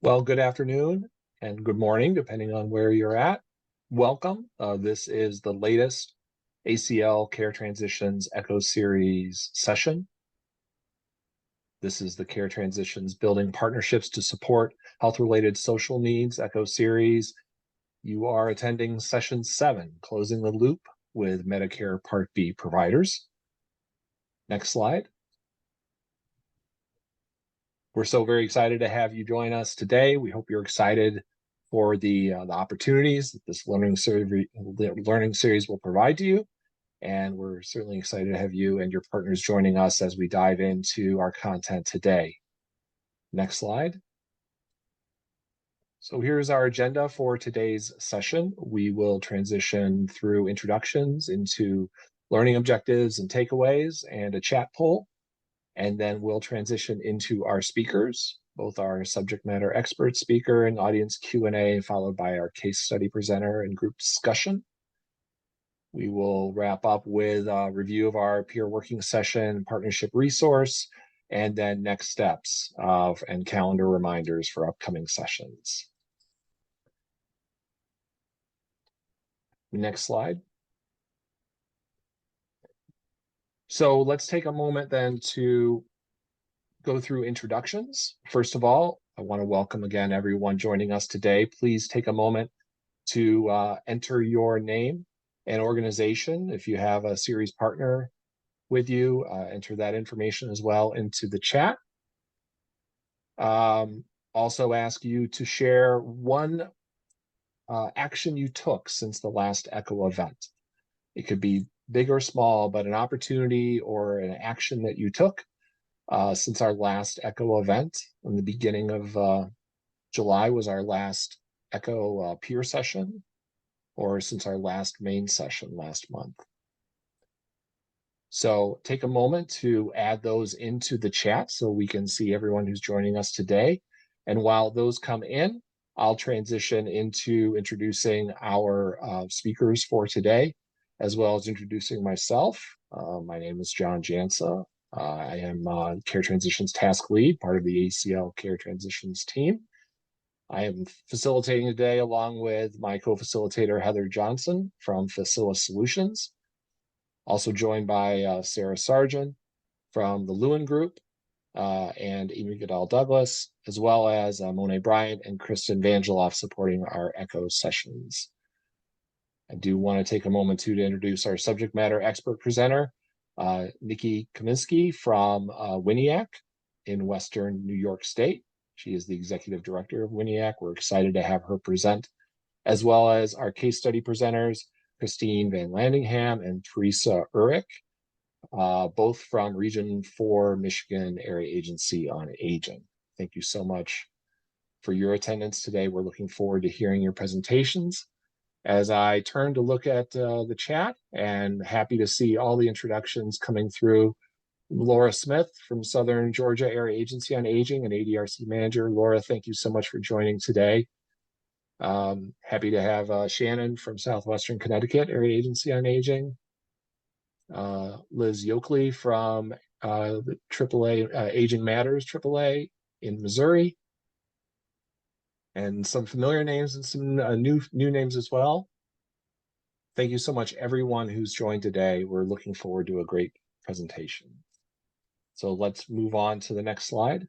Well, good afternoon and good morning, depending on where you're at. Welcome. This is the latest ACL Care Transitions Echo Series session. This is the Care Transitions Building Partnerships to Support Health-Related Social Needs Echo Series. You are attending session 7, Closing the Loop with Medicare Part B providers. Next slide. We're so very excited to have you join us today. We hope you're excited for the opportunities that this learning series will provide to you. And we're certainly excited to have you and your partners joining us as we dive into our content today. Next slide. So here's our agenda for today's session. We will transition through introductions into learning objectives and takeaways and a chat poll. And then we'll transition into our speakers, both our subject matter expert speaker and audience Q&A, followed by our case study presenter and group discussion. We will wrap up with a review of our peer working session, partnership resource, and then next steps and calendar reminders for upcoming sessions. Next slide. So let's take a moment then to go through introductions. First of all, I want to welcome again everyone joining us today. Please take a moment to enter your name and organization. If you have a series partner with you, enter that information as well into the chat. Also ask you to share one action you took since the last ECHO event. It could be big or small, but an opportunity or an action that you took since our last ECHO event. In the beginning of July was our last ECHO peer session, or since our last main session last month. So take a moment to add those into the chat so we can see everyone who's joining us today. And while those come in, I'll transition into introducing our speakers for today, as well as introducing myself. My name is John Jansa. I am Care Transitions Task Lead, part of the ACL Care Transitions team. I am facilitating today along with my co-facilitator, Heather Johnson from Facila Solutions. Also joined by Sarah Sargent from the Lewin Group and Amy Goodall Douglas, as well as Monet Bryant and Kristen Vangeloff supporting our ECHO sessions. I do want to take a moment to introduce our subject matter expert presenter, Nikki Kaminsky from WINIAC in Western New York State. She is the executive director of WINIAC. We're excited to have her present, as well as our case study presenters, Christine Van Landingham and Teresa Urich, both from Region 4 Michigan Area Agency on Aging. Thank you so much for your attendance today. We're looking forward to hearing your presentations. As I turn to look at the chat, and happy to see all the introductions coming through. Laura Smith from Southern Georgia Area Agency on Aging and ADRC manager. Laura, thank you so much for joining today. Happy to have Shannon from Southwestern Connecticut Area Agency on Aging. Liz Yoakley from the AAA Aging Matters AAA in Missouri. And some familiar names and some new names as well. Thank you so much, everyone who's joined today. We're looking forward to a great presentation. So let's move on to the next slide.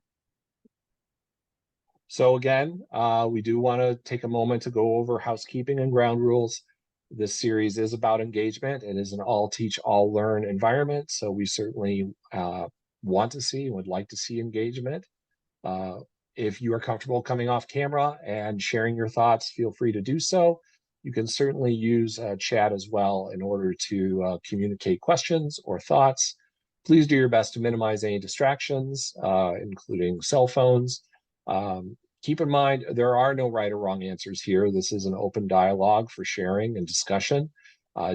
So again, we do want to take a moment to go over housekeeping and ground rules. This series is about engagement. It is an all teach, all learn environment. So we certainly want to see and would like to see engagement. If you are comfortable coming off camera and sharing your thoughts, feel free to do so. You can certainly use chat as well in order to communicate questions or thoughts. Please do your best to minimize any distractions, including cell phones. Keep in mind, there are no right or wrong answers here. This is an open dialogue for sharing and discussion.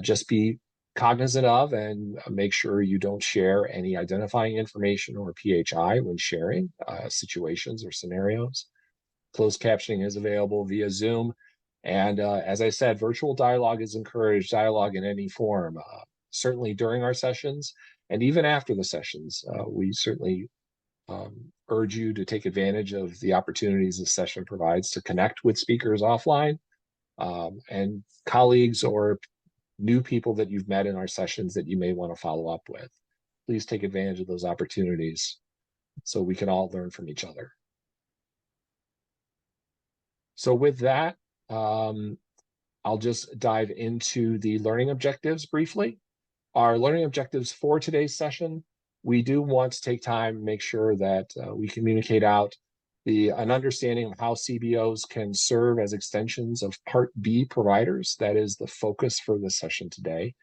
Just be cognizant of and make sure you don't share any identifying information or PHI when sharing situations or scenarios. Closed captioning is available via Zoom. And as I said, virtual dialogue is encouraged, dialogue in any form, certainly during our sessions and even after the sessions. We certainly urge you to take advantage of the opportunities this session provides to connect with speakers offline, and colleagues or new people that you've met in our sessions that you may want to follow up with. Please take advantage of those opportunities so we can all learn from each other. So with that, I'll just dive into the learning objectives briefly. Our learning objectives for today's session, we do want to take time and make sure that we communicate out an understanding of how CBOs can serve as extensions of Part B providers. That is the focus for this session today,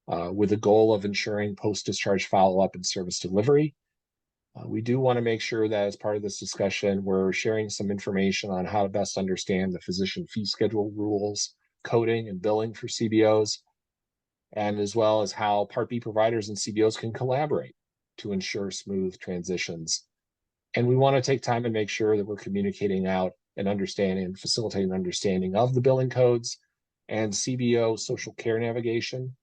with the goal of ensuring post-discharge follow-up and service delivery. We do want to make sure that as part of this discussion, we're sharing some information on how to best understand the physician fee schedule rules, coding and billing for CBOs, and as well as how Part B providers and CBOs can collaborate to ensure smooth transitions. And we want to take time and make sure that we're communicating out and understanding and facilitating understanding of the billing codes and CBO social care navigation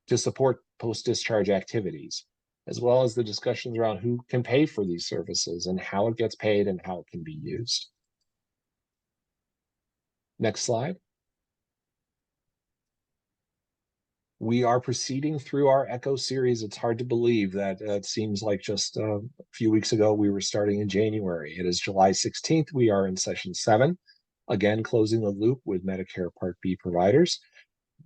to support post-discharge activities, as well as the discussions around who can pay for these services and how it gets paid and how it can be used. Next slide. We are proceeding through our ECHO series. It's hard to believe that it seems like just a few weeks ago we were starting in January. It is July 16th. We are in session 7, again closing the loop with Medicare Part B providers.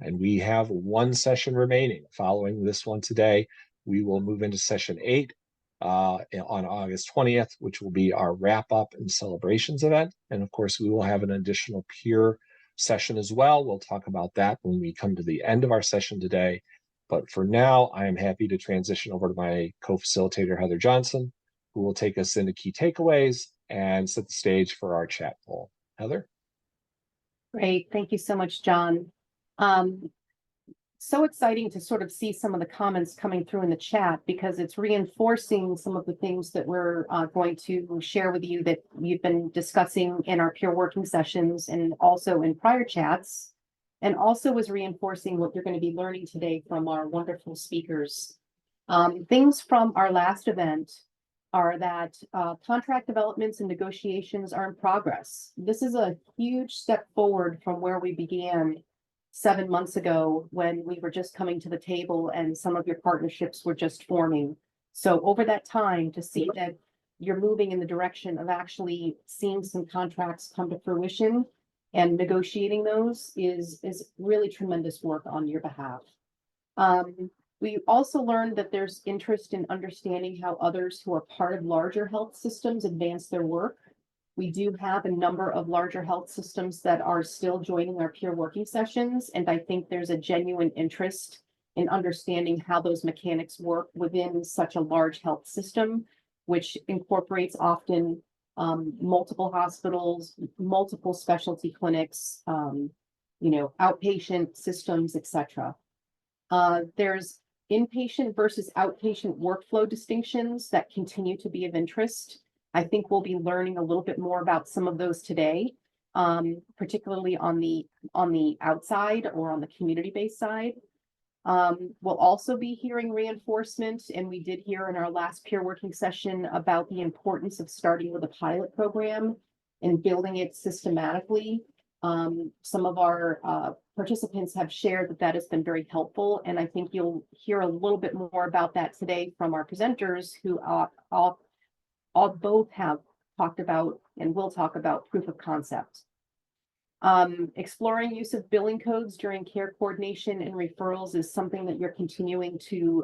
And we have one session remaining. Following this one today, we will move into session 8 on August 20th, which will be our wrap-up and celebrations event. And of course, we will have an additional peer session as well. We'll talk about that when we come to the end of our session today. But for now, I am happy to transition over to my co-facilitator, Heather Johnson, who will take us into key takeaways and set the stage for our chat poll. Heather? Great. Thank you so much, John. So exciting to sort of see some of the comments coming through in the chat, because it's reinforcing some of the things that we're going to share with you that we've been discussing in our peer working sessions and also in prior chats, and also is reinforcing what you're going to be learning today from our wonderful speakers. Things from our last event are that contract developments and negotiations are in progress. This is a huge step forward from where we began 7 months ago, when we were just coming to the table and some of your partnerships were just forming. So over that time, to see that you're moving in the direction of actually seeing some contracts come to fruition and negotiating those is really tremendous work on your behalf. We also learned that there's interest in understanding how others who are part of larger health systems advance their work. We do have a number of larger health systems that are still joining our peer working sessions, and I think there's a genuine interest in understanding how those mechanics work within such a large health system, which incorporates often multiple hospitals, multiple specialty clinics, outpatient systems, etc. There's inpatient versus outpatient workflow distinctions that continue to be of interest. I think we'll be learning a little bit more about some of those today, particularly on the outside or on the community-based side. We'll also be hearing reinforcement, and we did hear in our last peer working session about the importance of starting with a pilot program and building it systematically. Some of our participants have shared that that has been very helpful, and I think you'll hear a little bit more about that today from our presenters, who both have talked about and will talk about proof of concept. Exploring use of billing codes during care coordination and referrals is something that you're continuing to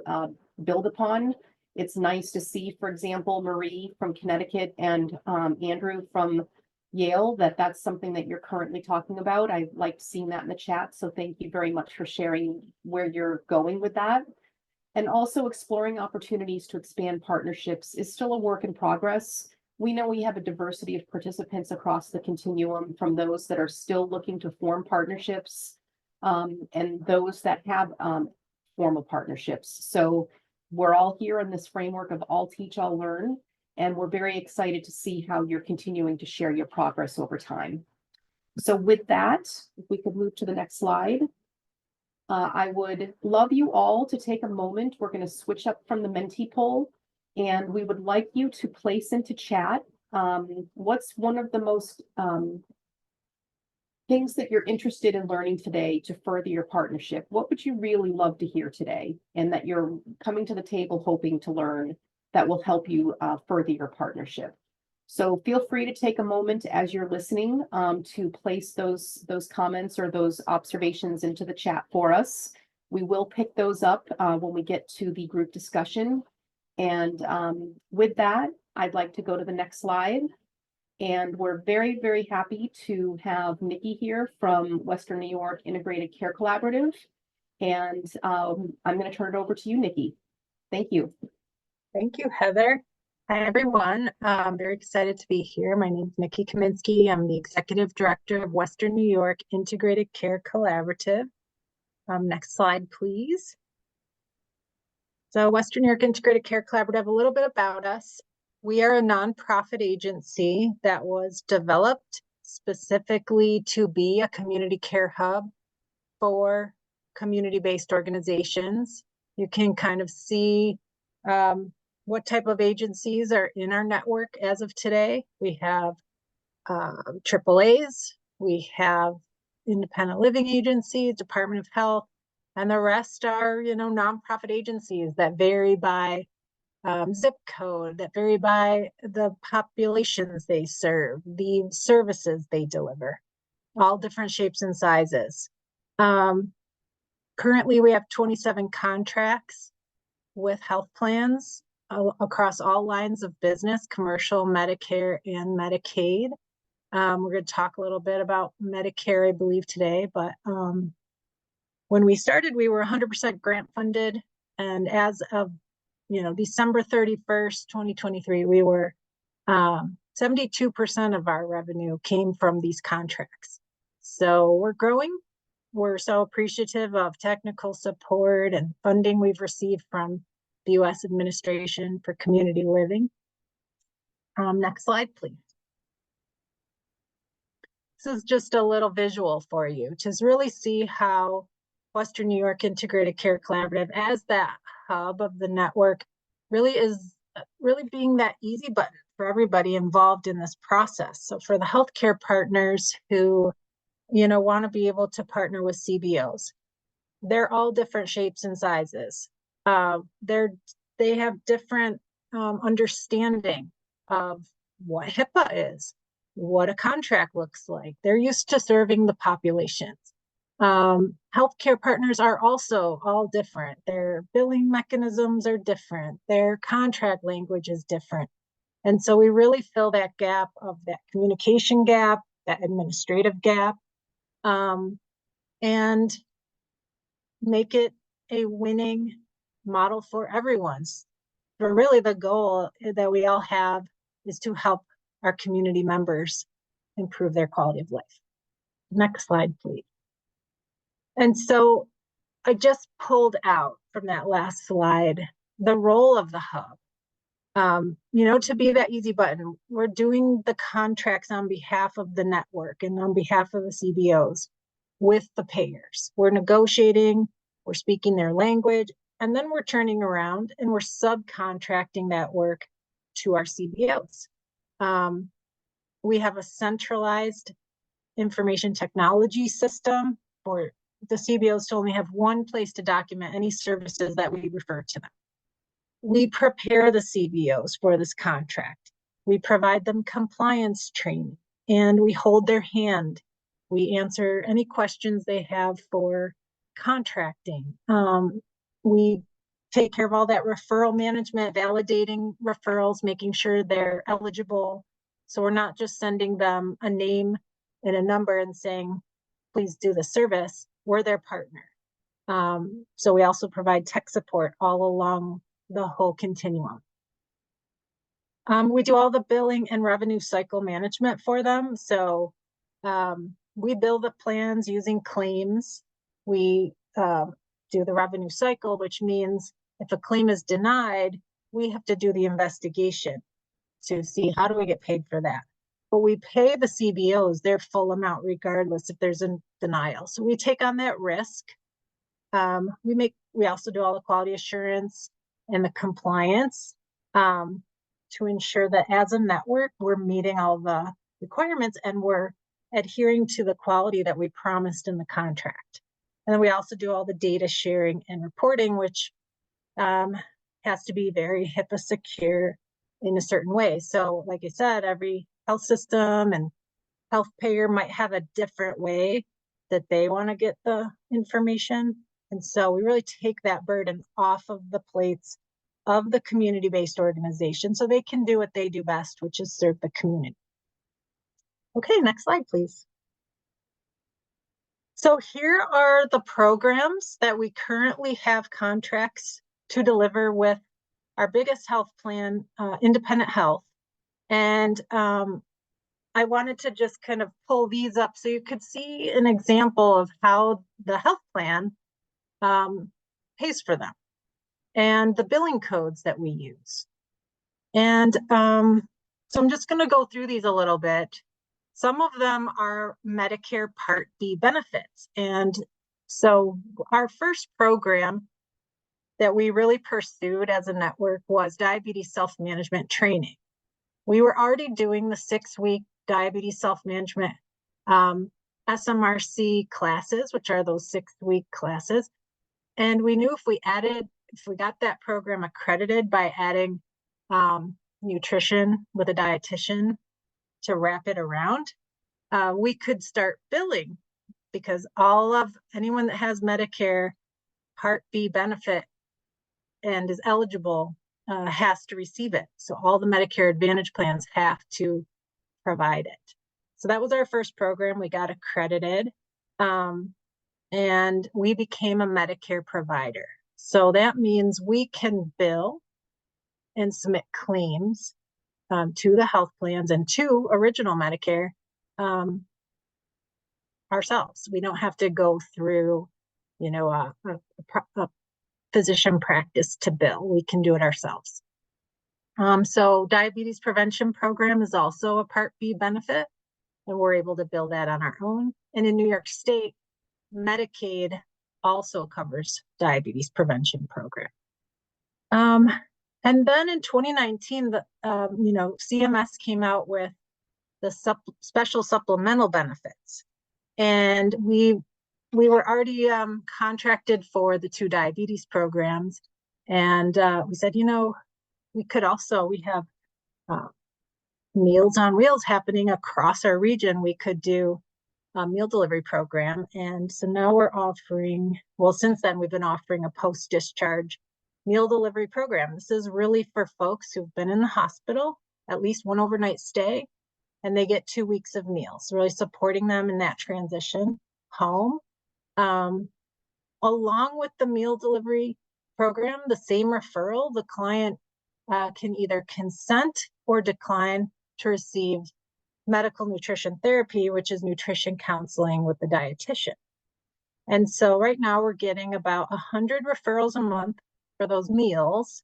build upon. It's nice to see, for example, Marie from Connecticut and Andrew from Yale, that's something that you're currently talking about. I liked seeing that in the chat, so thank you very much for sharing where you're going with that. And also exploring opportunities to expand partnerships is still a work in progress. We know we have a diversity of participants across the continuum, from those that are still looking to form partnerships and those that have formal partnerships. So we're all here in this framework of all teach, all learn, and we're very excited to see how you're continuing to share your progress over time. So with that, if we could move to the next slide. I would love you all to take a moment. We're going to switch up from the Menti poll And we would like you to place into chat, what's one of the most things that you're interested in learning today to further your partnership? What would you really love to hear today, and that you're coming to the table hoping to learn that will help you further your partnership? So feel free to take a moment as you're listening to place those comments or those observations into the chat for us. We will pick those up when we get to the group discussion. And with that, I'd like to go to the next slide. And we're very, very happy to have Nikki here from Western New York Integrated Care Collaborative. And I'm going to turn it over to you, Nikki. Thank you. Thank you, Heather. Hi, everyone. I'm very excited to be here. My name is Nikki Kaminsky. I'm the Executive Director of Western New York Integrated Care Collaborative. Next slide, please. So Western New York Integrated Care Collaborative, a little bit about us. We are a nonprofit agency that was developed specifically to be a community care hub for community-based organizations. You can kind of see what type of agencies are in our network as of today. We have AAAs, we have independent living agencies, Department of Health, and the rest are, nonprofit agencies that vary by zip code, that vary by the populations they serve, the services they deliver, all different shapes and sizes. Currently, we have 27 contracts with health plans across all lines of business, commercial, Medicare, and Medicaid. We're going to talk a little bit about Medicare, I believe, today, but when we started, we were 100% grant funded. And as of December 31st, 2023, we were 72% of our revenue came from these contracts. So we're growing. We're so appreciative of technical support and funding we've received from the U.S. Administration for Community Living. Next slide, please. This is just a little visual for you to really see how Western New York Integrated Care Collaborative, as that hub of the network, really is being that easy button for everybody involved in this process. So for the healthcare partners who want to be able to partner with CBOs, they're all different shapes and sizes. They have different understanding of what HIPAA is, what a contract looks like. They're used to serving the populations. Healthcare partners are also all different. Their billing mechanisms are different. Their contract language is different. And so we really fill that gap of that communication gap, that administrative gap, and make it a winning model for everyone's. But really the goal that we all have is to help our community members improve their quality of life. Next slide, please. And so I just pulled out from that last slide the role of the hub. To be that easy button. We're doing the contracts on behalf of the network and on behalf of the CBOs with the payers. We're negotiating, we're speaking their language, and then we're turning around and we're subcontracting that work to our CBOs. We have a centralized information technology system for the CBOs to only have one place to document any services that we refer to them. We prepare the CBOs for this contract. We provide them compliance training, and we hold their hand. We answer any questions they have for contracting. We take care of all that referral management, validating referrals, making sure they're eligible. So we're not just sending them a name and a number and saying, please do the service. We're their partner. So we also provide tech support all along the whole continuum. We do all the billing and revenue cycle management for them. So we bill the plans using claims. We do the revenue cycle, which means if a claim is denied, we have to do the investigation to see how do we get paid for that. But we pay the CBOs their full amount regardless if there's a denial. So we take on that risk. We also do all the quality assurance and the compliance. to ensure that as a network, we're meeting all the requirements and we're adhering to the quality that we promised in the contract. And then we also do all the data sharing and reporting, which has to be very HIPAA secure in a certain way. So like I said, every health system and health payer might have a different way that they want to get the information. And so we really take that burden off of the plates of the community-based organization so they can do what they do best, which is serve the community. Okay, next slide, please. So here are the programs that we currently have contracts to deliver with our biggest health plan, Independent Health. And I wanted to just kind of pull these up so you could see an example of how the health plan pays for them and the billing codes that we use. And so I'm just going to go through these a little bit. Some of them are Medicare Part B benefits. And so our first program that we really pursued as a network was diabetes self-management training. We were already doing the 6-week diabetes self-management SMRC classes, which are those 6-week classes. And we knew if we got that program accredited by adding nutrition with a dietitian to wrap it around, we could start billing, because anyone that has Medicare Part B benefit and is eligible has to receive it. So all the Medicare Advantage plans have to provide it. So that was our first program. We got accredited and we became a Medicare provider. So that means we can bill and submit claims to the health plans and to Original Medicare ourselves. We don't have to go through, a physician practice to bill. We can do it ourselves. So diabetes prevention program is also a Part B benefit, and we're able to bill that on our own. And in New York State, Medicaid also covers diabetes prevention program. And then in 2019, CMS came out with the special supplemental benefits, and we were already contracted for the 2 diabetes programs, and we said, we have Meals on Wheels happening across our region. We could do a meal delivery program. And so now we're offering, since then we've been offering a post-discharge meal delivery program. This is really for folks who've been in the hospital, at least one overnight stay, and they get 2 weeks of meals, really supporting them in that transition home. Along with the meal delivery program, the same referral, the client can either consent or decline to receive medical nutrition therapy, which is nutrition counseling with the dietitian. And so right now we're getting about 100 referrals a month for those meals,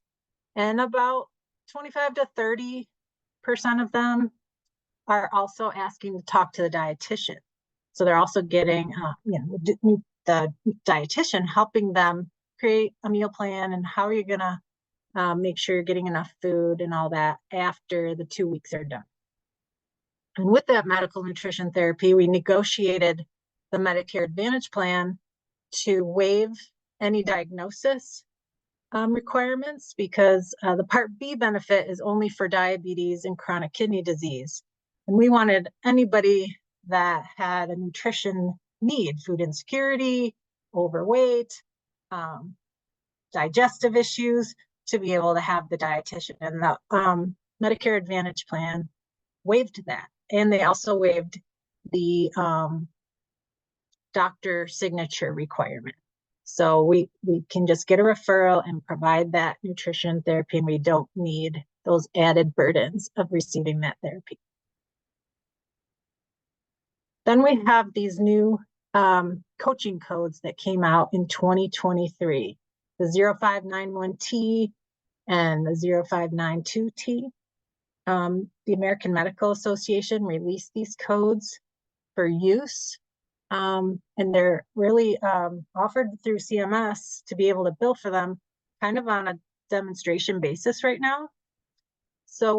and about 25 to 30% of them are also asking to talk to the dietitian. So they're also getting, the dietitian helping them create a meal plan and how are you going to make sure you're getting enough food and all that after the 2 weeks are done. And with that medical nutrition therapy, we negotiated the Medicare Advantage plan to waive any diagnosis requirements, because the Part B benefit is only for diabetes and chronic kidney disease. And we wanted anybody that had a nutrition need, food insecurity, overweight, digestive issues, to be able to have the dietitian. And the Medicare Advantage plan waived that. And they also waived the doctor signature requirement. So we can just get a referral and provide that nutrition therapy, and we don't need those added burdens of receiving that therapy. Then we have these new coaching codes that came out in 2023, the 0591T and the 0592T. The American Medical Association released these codes for use, and they're really offered through CMS to be able to bill for them kind of on a demonstration basis right now. So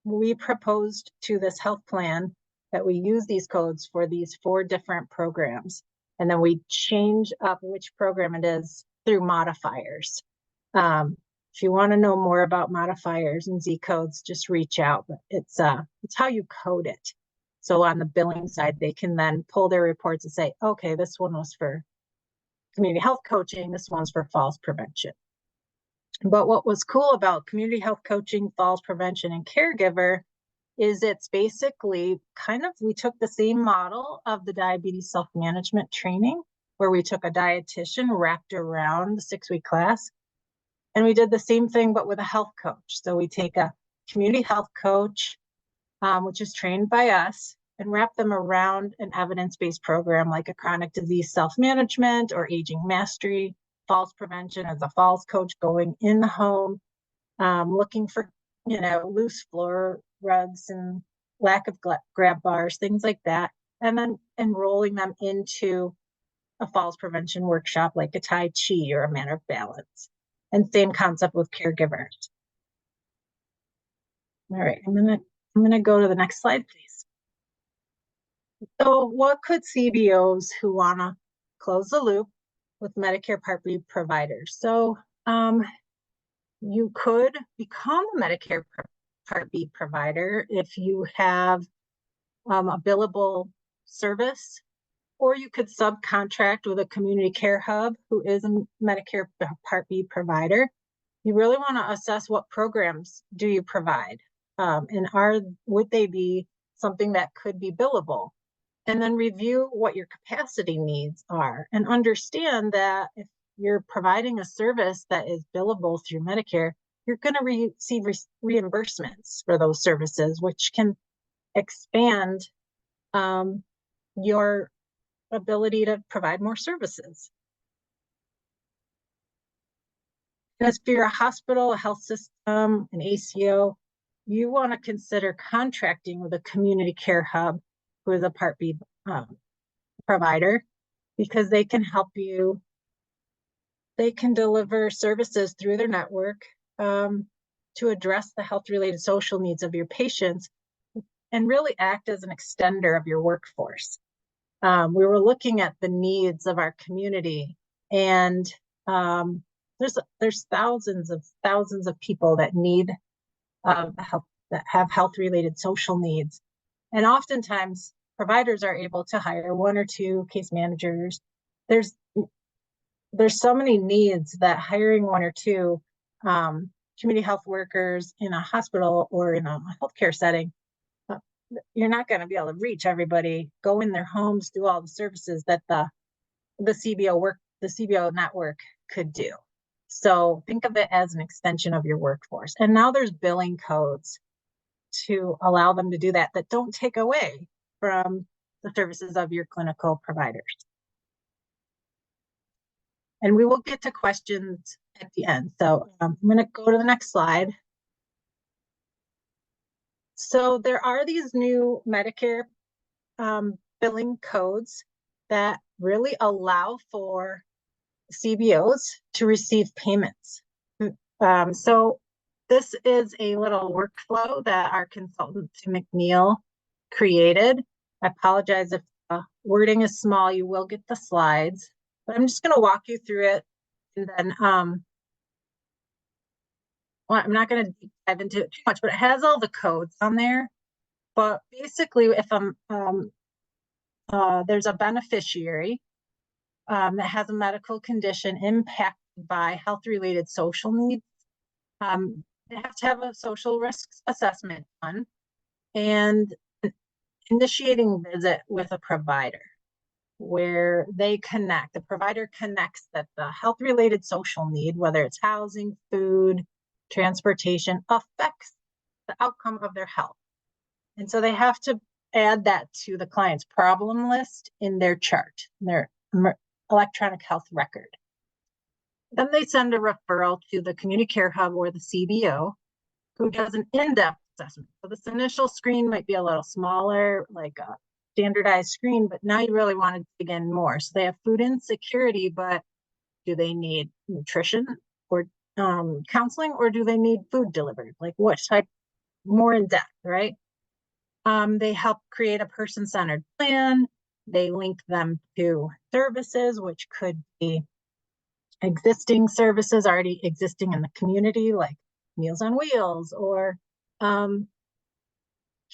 we proposed to this health plan that we use these codes for these 4 different programs. And then we change up which program it is through modifiers. If you want to know more about modifiers and Z codes, just reach out. But it's how you code it. So on the billing side, they can then pull their reports and say, okay, this one was for community health coaching, this one's for falls prevention. But what was cool about community health coaching, falls prevention, and caregiver is it's basically we took the same model of the diabetes self-management training, where we took a dietitian wrapped around the 6-week class. And we did the same thing, but with a health coach. So we take a community health coach, which is trained by us, and wrap them around an evidence-based program like a chronic disease self-management or aging mastery, falls prevention as a falls coach going in the home, looking for, loose floor rugs and lack of grab bars, things like that. And then enrolling them into a falls prevention workshop like a Tai Chi or a Manner of Balance. And same concept with caregivers. All right, I'm gonna go to the next slide, please. So what could CBOs who wanna close the loop with Medicare Part B providers? So you could become a Medicare Part B provider if you have a billable service, or you could subcontract with a community care hub who is a Medicare Part B provider. You really want to assess what programs do you provide, and would they be something that could be billable? And then review what your capacity needs are, and understand that if you're providing a service that is billable through Medicare, you're going to receive reimbursements for those services, which can expand your ability to provide more services. As for your hospital, a health system, an ACO, you want to consider contracting with a community care hub who is a Part B provider, because they can help you. They can deliver services through their network to address the health-related social needs of your patients and really act as an extender of your workforce. We were looking at the needs of our community, and there's thousands of people that need help, that have health-related social needs. And oftentimes providers are able to hire 1 or 2 case managers. There's so many needs that hiring 1 or 2 community health workers in a hospital or in a healthcare setting, you're not going to be able to reach everybody, go in their homes, do all the services that the CBO network could do. So think of it as an extension of your workforce. And now there's billing codes to allow them to do that don't take away from the services of your clinical providers. And we will get to questions at the end. So I'm going to go to the next slide. So there are these new Medicare billing codes that really allow for CBOs to receive payments. So this is a little workflow that our consultant, Tim McNeil, created. I apologize if the wording is small, you will get the slides, but I'm just going to walk you through it. And then, well, I'm not going to dive into it too much, but it has all the codes on there. But basically, if there's a beneficiary that has a medical condition impacted by health-related social needs, they have to have a social risks assessment done and initiating visit with a provider where the provider connects that the health-related social need, whether it's housing, food, transportation, affects the outcome of their health. And so they have to add that to the client's problem list in their chart, their electronic health record. Then they send a referral to the community care hub or the CBO, who does an in-depth assessment. So this initial screen might be a little smaller, like a standardized screen, but now you really want to dig in more. So they have food insecurity, but do they need nutrition or counseling, or do they need food delivered? Like what type, more in depth, right? They help create a person-centered plan. They link them to services, which could be existing services already existing in the community, like Meals on Wheels, or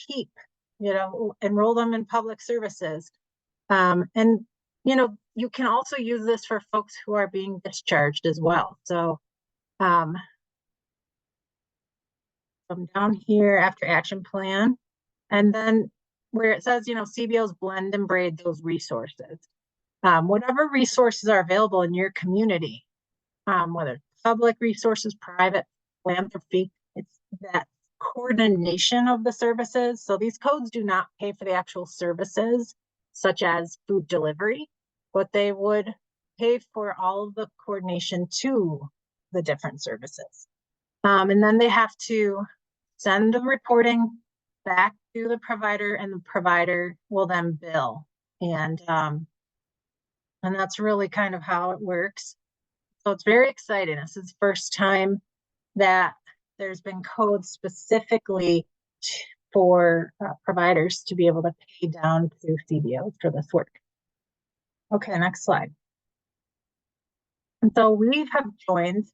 keep, enroll them in public services. And, you can also use this for folks who are being discharged as well. So from down here after action plan, and then where it says, CBOs blend and braid those resources. Whatever resources are available in your community, whether public resources, private, philanthropy, it's that coordination of the services. So these codes do not pay for the actual services, such as food delivery, but they would pay for all of the coordination to the different services. And then they have to send the reporting back to the provider, and the provider will then bill. And that's really kind of how it works. So it's very exciting. This is the first time that there's been codes specifically for providers to be able to pay down to CBOs for this work. Okay, next slide. And so we have joined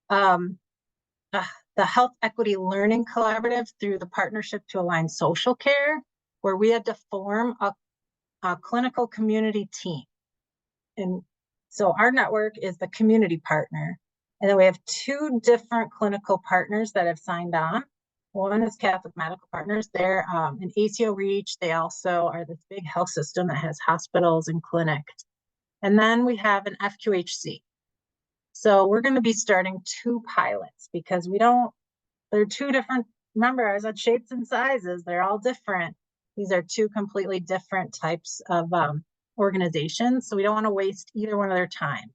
the Health Equity Learning Collaborative through the Partnership to Align Social Care, where we had to form a clinical community team. And so our network is the community partner. And then we have 2 different clinical partners that have signed on. One is Catholic Medical Partners. They're an ACO REACH. They also are this big health system that has hospitals and clinics. And then we have an FQHC. So we're going to be starting 2 pilots because they're 2 different, remember, I said shapes and sizes, they're all different. These are 2 completely different types of organizations. So we don't want to waste either one of their time.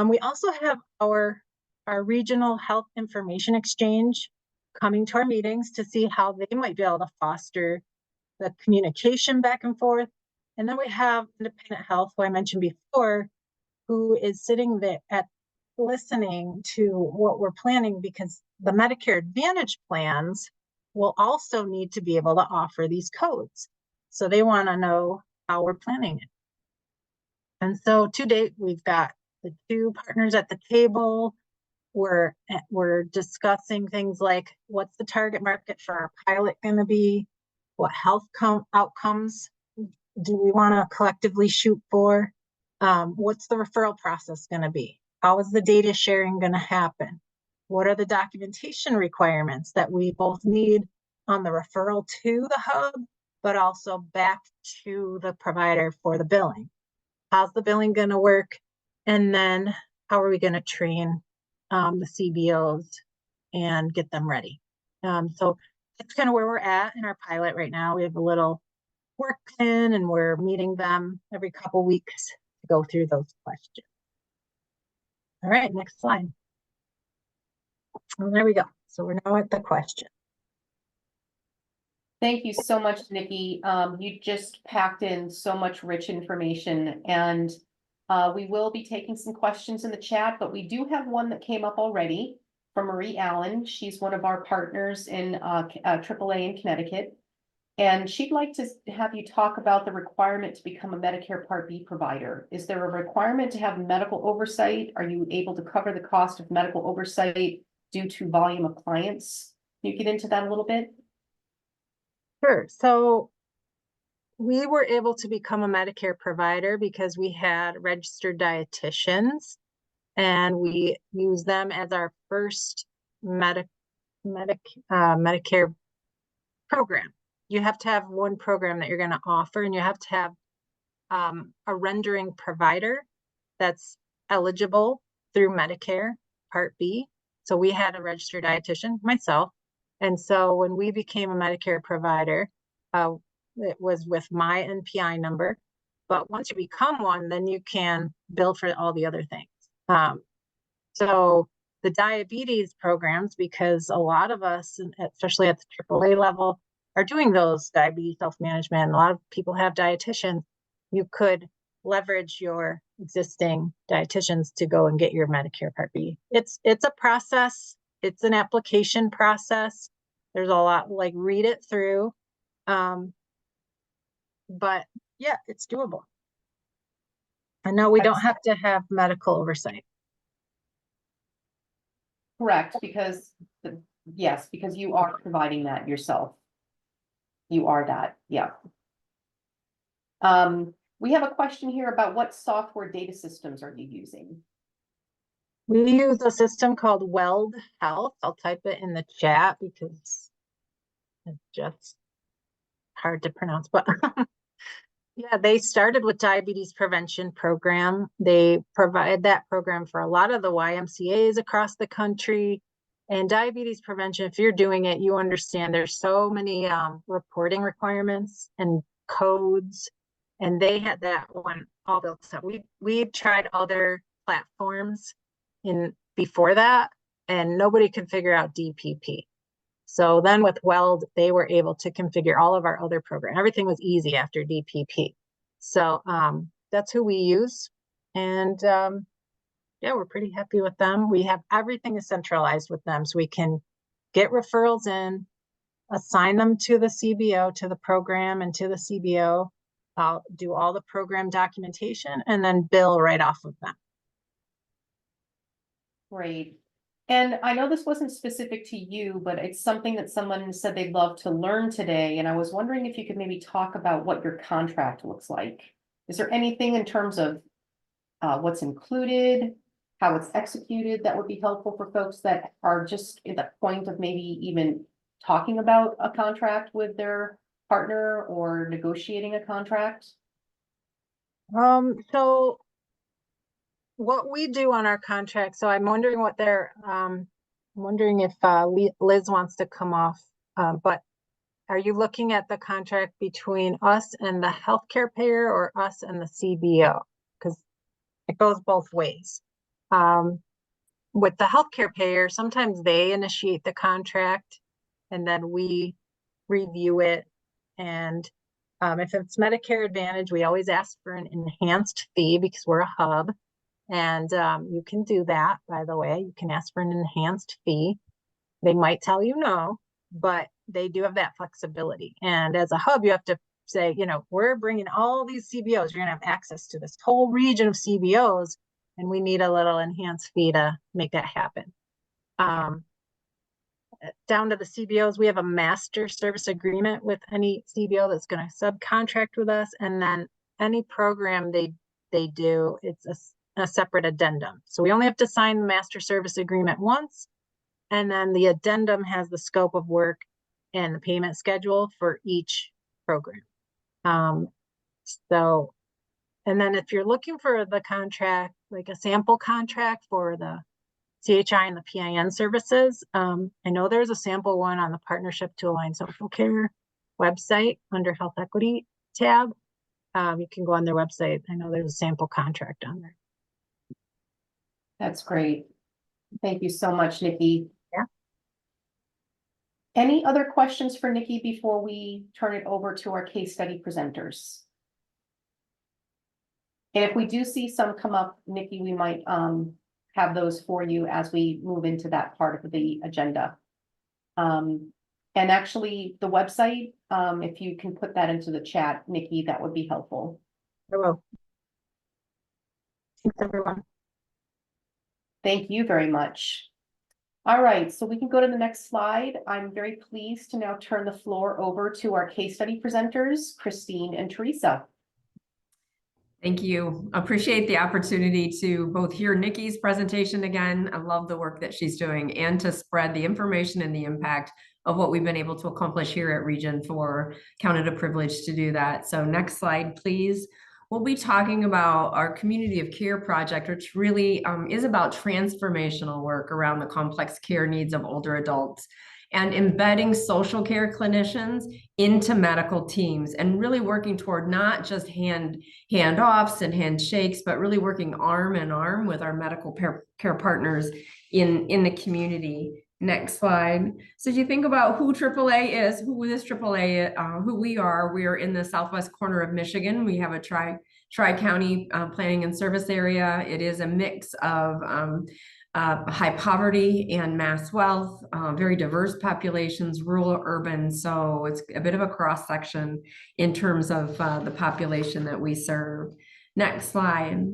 We also have our regional health information exchange coming to our meetings to see how they might be able to foster the communication back and forth. And then we have Independent Health, who I mentioned before, who is sitting there listening to what we're planning, because the Medicare Advantage plans will also need to be able to offer these codes. So they want to know how we're planning it. And so to date, we've got the 2 partners at the table. We're discussing things like, what's the target market for our pilot going to be? What health outcomes do we want to collectively shoot for? What's the referral process going to be? How is the data sharing going to happen? What are the documentation requirements that we both need on the referral to the hub, but also back to the provider for the billing? How's the billing going to work? And then how are we going to train the CBOs and get them ready? So that's kind of where we're at in our pilot right now. We have a little work plan, and we're meeting them every couple weeks to go through those questions. All right, next slide. Well, there we go. So we're now at the question. Thank you so much, Nikki. You just packed in so much rich information, and we will be taking some questions in the chat, but we do have one that came up already from Marie Allen. She's one of our partners in AAA in Connecticut. And she'd like to have you talk about the requirement to become a Medicare Part B provider. Is there a requirement to have medical oversight? Are you able to cover the cost of medical oversight due to volume of clients? Can you get into that a little bit? Sure. So we were able to become a Medicare provider because we had registered dietitians, and we use them as our first Medicare program. You have to have one program that you're going to offer, and you have to have a rendering provider that's eligible through Medicare Part B. So we had a registered dietitian, myself. And so when we became a Medicare provider, it was with my NPI number. But once you become one, then you can bill for all the other things. So the diabetes programs, because a lot of us, especially at the AAA level, are doing those diabetes self-management. A lot of people have dietitians. You could leverage your existing dietitians to go and get your Medicare Part B. It's a process. It's an application process. There's a lot, like, read it through. But yeah, it's doable. I know we don't have to have medical oversight. Correct, because, yes, because you are providing that yourself. You are that, yeah. We have a question here about what software data systems are you using? We use a system called Weld Health. I'll type it in the chat because it's just hard to pronounce, but yeah, they started with diabetes prevention program. They provide that program for a lot of the YMCAs across the country. And diabetes prevention, if you're doing it, you understand there's so many reporting requirements and codes. And they had that one all built up. We tried other platforms before that, and nobody could figure out DPP. So then with Weld, they were able to configure all of our other programs. Everything was easy after DPP. So that's who we use. And yeah, we're pretty happy with them. We have everything is centralized with them. So we can get referrals in, assign them to the CBO, to the program and to the CBO, do all the program documentation, and then bill right off of them. Great. And I know this wasn't specific to you, but it's something that someone said they'd love to learn today. And I was wondering if you could maybe talk about what your contract looks like. Is there anything in terms of what's included, how it's executed that would be helpful for folks that are just at the point of maybe even talking about a contract with their partner or negotiating a contract? So what we do on our contract, so I'm wondering what they're, I'm wondering if Liz wants to come off, but are you looking at the contract between us and the healthcare payer or us and the CBO? Because it goes both ways. With the healthcare payer, sometimes they initiate the contract and then we review it. And if it's Medicare Advantage, we always ask for an enhanced fee because we're a hub. And you can do that, by the way. You can ask for an enhanced fee. They might tell you no, but they do have that flexibility. And as a hub, you have to say, you know, we're bringing all these CBOs. You're going to have access to this whole region of CBOs, and we need a little enhanced fee to make that happen. Down to the CBOs, we have a master service agreement with any CBO that's going to subcontract with us. And then any program they do, it's a separate addendum. So we only have to sign the master service agreement once. And then the addendum has the scope of work and the payment schedule for each program. So, and then if you're looking for the contract, like a sample contract for the CHI and the PIN services, I know there's a sample one on the Partnership to Align Social Care website under Health Equity tab. You can go on their website. I know there's a sample contract on there. That's great. Thank you so much, Nikki. Yeah. Any other questions for Nikki before we turn it over to our case study presenters? And if we do see some come up, Nikki, we might have those for you as we move into that part of the agenda. And actually the website, if you can put that into the chat, Nikki, that would be helpful. I will. Thanks, everyone. Thank you very much. All right, so we can go to the next slide. I'm very pleased to now turn the floor over to our case study presenters, Christine and Teresa. Thank you. Appreciate the opportunity to both hear Nikki's presentation again. I love the work that she's doing, and to spread the information and the impact of what we've been able to accomplish here at Region 4. Count it a privilege to do that. So next slide, please. We'll be talking about our Community of Care project, which really is about transformational work around the complex care needs of older adults and embedding social care clinicians into medical teams, and really working toward not just handoffs and handshakes, but really working arm in arm with our medical care partners in the community. Next slide. So if you think about who AAA is, who this AAA, who we are in the southwest corner of Michigan. We have a tri-county planning and service area. It is a mix of high poverty and mass wealth, very diverse populations, rural, urban. So it's a bit of a cross section in terms of the population that we serve. Next slide.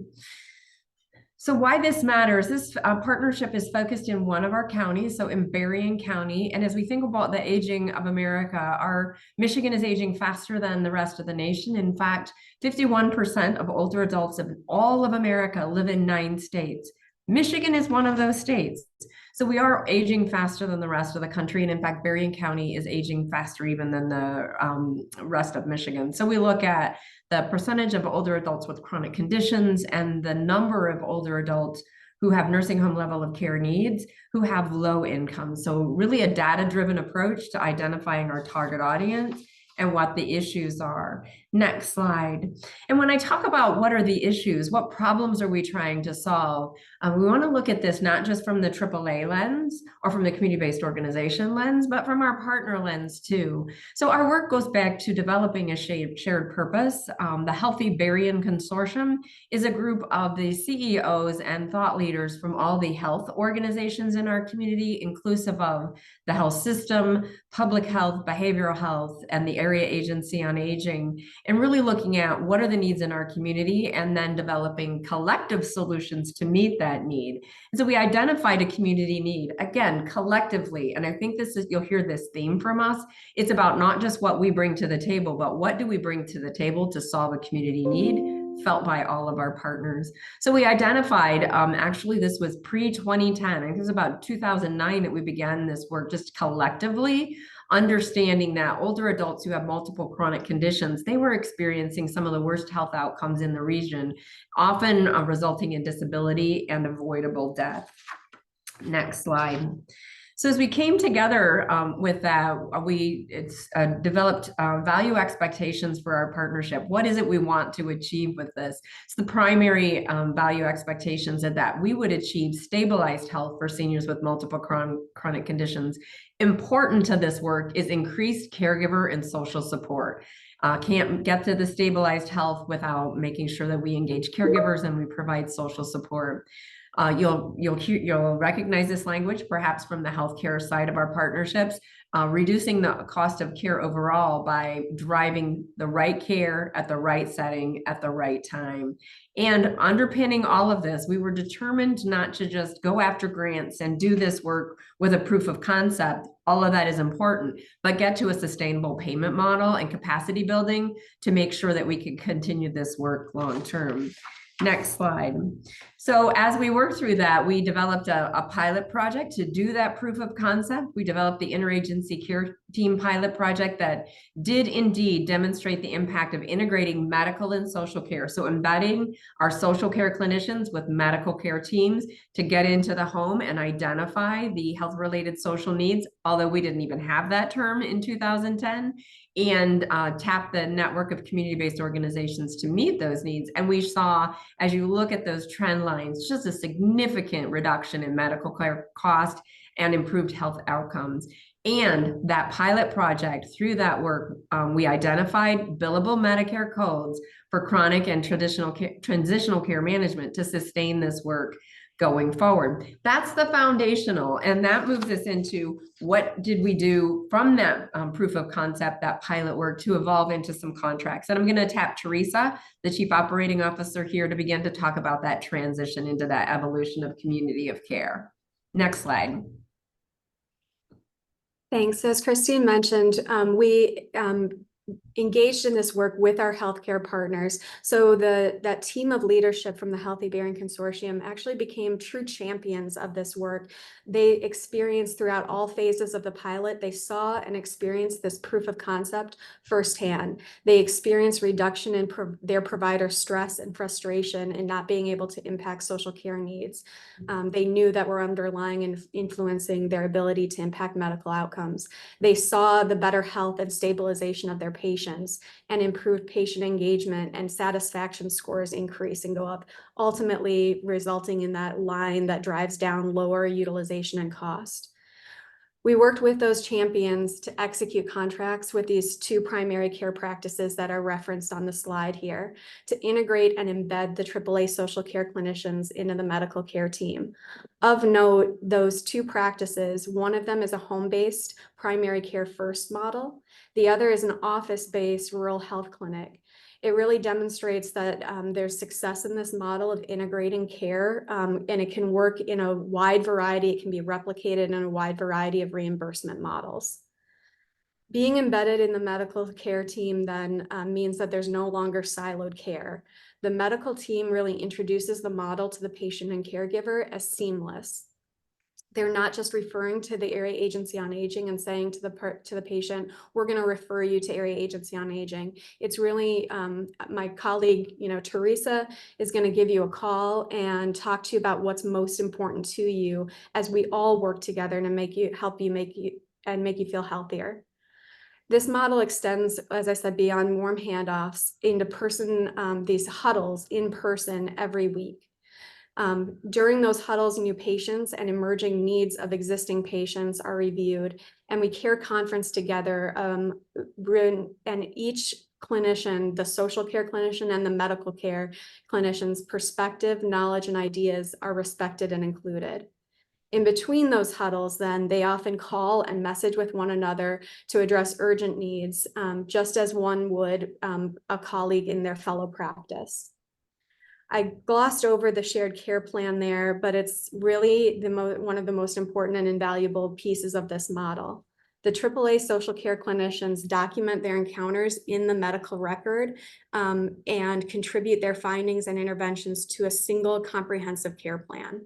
So why this matters, this partnership is focused in one of our counties, so in Berrien County. And as we think about the aging of America, our Michigan is aging faster than the rest of the nation. In fact, 51% of older adults in all of America live in 9 states. Michigan is one of those states. So we are aging faster than the rest of the country. And in fact, Berrien County is aging faster even than the rest of Michigan. So we look at the percentage of older adults with chronic conditions and the number of older adults who have nursing home level of care needs, who have low income. So really a data-driven approach to identifying our target audience and what the issues are. Next slide. And when I talk about what are the issues, what problems are we trying to solve, we want to look at this not just from the AAA lens or from the community-based organization lens, but from our partner lens too. So our work goes back to developing a shared purpose. The Healthy Berrien Consortium is a group of the CEOs and thought leaders from all the health organizations in our community, inclusive of the health system, public health, behavioral health, and the Area Agency on Aging, and really looking at what are the needs in our community and then developing collective solutions to meet that need. And so we identified a community need, again, collectively. And I think this is, you'll hear this theme from us. It's about not just what we bring to the table, but what do we bring to the table to solve a community need felt by all of our partners. So we identified, actually this was pre-2010, I think it was about 2009 that we began this work just collectively, understanding that older adults who have multiple chronic conditions, they were experiencing some of the worst health outcomes in the region, often resulting in disability and avoidable death. Next slide. So as we came together with that, we developed value expectations for our partnership. What is it we want to achieve with this? So the primary value expectations are that we would achieve stabilized health for seniors with multiple chronic conditions. Important to this work is increased caregiver and social support. Can't get to the stabilized health without making sure that we engage caregivers and we provide social support. You'll recognize this language perhaps from the healthcare side of our partnerships, reducing the cost of care overall by driving the right care at the right setting at the right time. And underpinning all of this, we were determined not to just go after grants and do this work with a proof of concept. All of that is important, but get to a sustainable payment model and capacity building to make sure that we can continue this work long term. Next slide. So as we worked through that, we developed a pilot project to do that proof of concept. We developed the interagency care team pilot project that did indeed demonstrate the impact of integrating medical and social care. So embedding our social care clinicians with medical care teams to get into the home and identify the health-related social needs, although we didn't even have that term in 2010, and tap the network of community-based organizations to meet those needs. And we saw, as you look at those trend lines, just a significant reduction in medical care cost and improved health outcomes. And that pilot project, through that work, we identified billable Medicare codes for chronic and transitional care management to sustain this work going forward. That's the foundational, and that moves us into what did we do from that proof of concept, that pilot work, to evolve into some contracts. And I'm going to tap Teresa, the Chief Operating Officer, here to begin to talk about that transition into that evolution of community of care. Next slide. Thanks. As Christine mentioned, we engaged in this work with our healthcare partners. So that team of leadership from the Healthy Berrien Consortium actually became true champions of this work. They experienced throughout all phases of the pilot, they saw and experienced this proof of concept firsthand. They experienced reduction in their provider stress and frustration and not being able to impact social care needs. They knew that were underlying and influencing their ability to impact medical outcomes. They saw the better health and stabilization of their patients and improved patient engagement and satisfaction scores increase and go up, ultimately resulting in that line that drives down lower utilization and cost. We worked with those champions to execute contracts with these 2 primary care practices that are referenced on the slide here to integrate and embed the AAA social care clinicians into the medical care team. Of note, those 2 practices, one of them is a home-based primary care first model. The other is an office-based rural health clinic. It really demonstrates that there's success in this model of integrating care, and it can work in a wide variety. It can be replicated in a wide variety of reimbursement models. Being embedded in the medical care team then means that there's no longer siloed care. The medical team really introduces the model to the patient and caregiver as seamless. They're not just referring to the Area Agency on Aging and saying to the patient, we're going to refer you to Area Agency on Aging. It's really my colleague, Teresa, is going to give you a call and talk to you about what's most important to you as we all work together to help you make you feel healthier. This model extends, as I said, beyond warm handoffs into these huddles in person every week. During those huddles, new patients and emerging needs of existing patients are reviewed, and we care conference together. And each clinician, the social care clinician and the medical care clinician's perspective, knowledge, and ideas are respected and included. In between those huddles, then they often call and message with one another to address urgent needs, just as one would a colleague in their fellow practice. I glossed over the shared care plan there, but it's really one of the most important and invaluable pieces of this model. The AAA social care clinicians document their encounters in the medical record and contribute their findings and interventions to a single comprehensive care plan.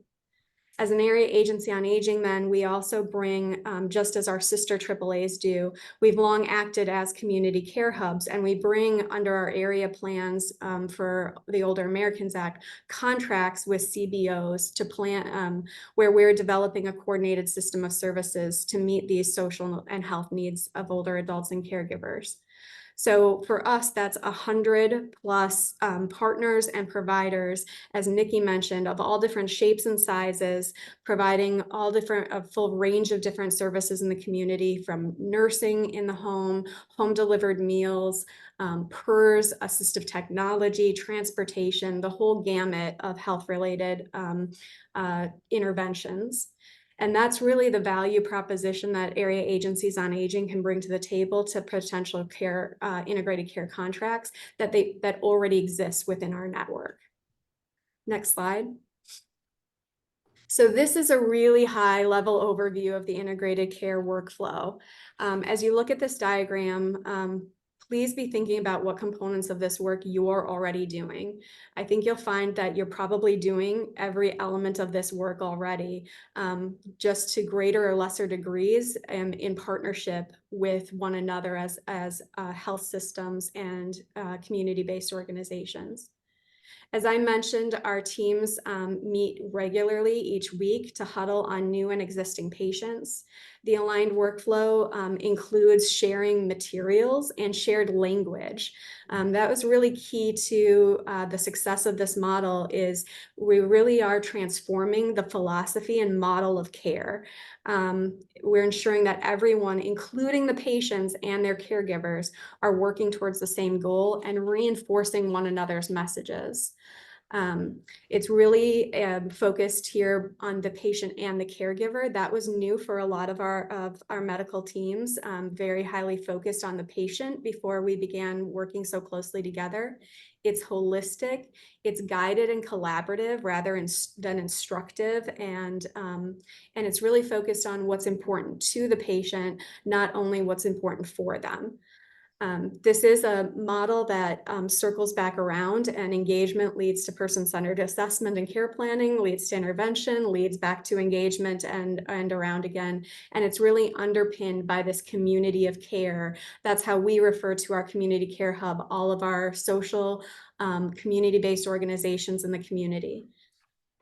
As an Area Agency on Aging, then we also bring, just as our sister AAAs do, we've long acted as community care hubs, and we bring under our area plans for the Older Americans Act contracts with CBOs to plan where we're developing a coordinated system of services to meet these social and health needs of older adults and caregivers. So for us, that's 100 plus partners and providers, as Nikki mentioned, of all different shapes and sizes, providing a full range of different services in the community, from nursing in the home delivered meals, PERS, assistive technology, transportation, the whole gamut of health-related interventions. And that's really the value proposition that Area Agencies on Aging can bring to the table to potential care, integrated care contracts that already exist within our network. Next slide. So this is a really high level overview of the integrated care workflow. As you look at this diagram, please be thinking about what components of this work you're already doing. I think you'll find that you're probably doing every element of this work already, just to greater or lesser degrees and in partnership with one another as health systems and community-based organizations. As I mentioned, our teams meet regularly each week to huddle on new and existing patients. The aligned workflow includes sharing materials and shared language. That was really key to the success of this model. Is we really are transforming the philosophy and model of care. We're ensuring that everyone, including the patients and their caregivers, are working towards the same goal and reinforcing one another's messages. It's really focused here on the patient and the caregiver. That was new for a lot of our medical teams, very highly focused on the patient before we began working so closely together. It's holistic, it's guided and collaborative rather than instructive, and it's really focused on what's important to the patient, not only what's important for them. This is a model that circles back around, and engagement leads to person-centered assessment and care planning, leads to intervention, leads back to engagement and around again. And it's really underpinned by this community of care. That's how we refer to our community care hub, all of our social community-based organizations in the community.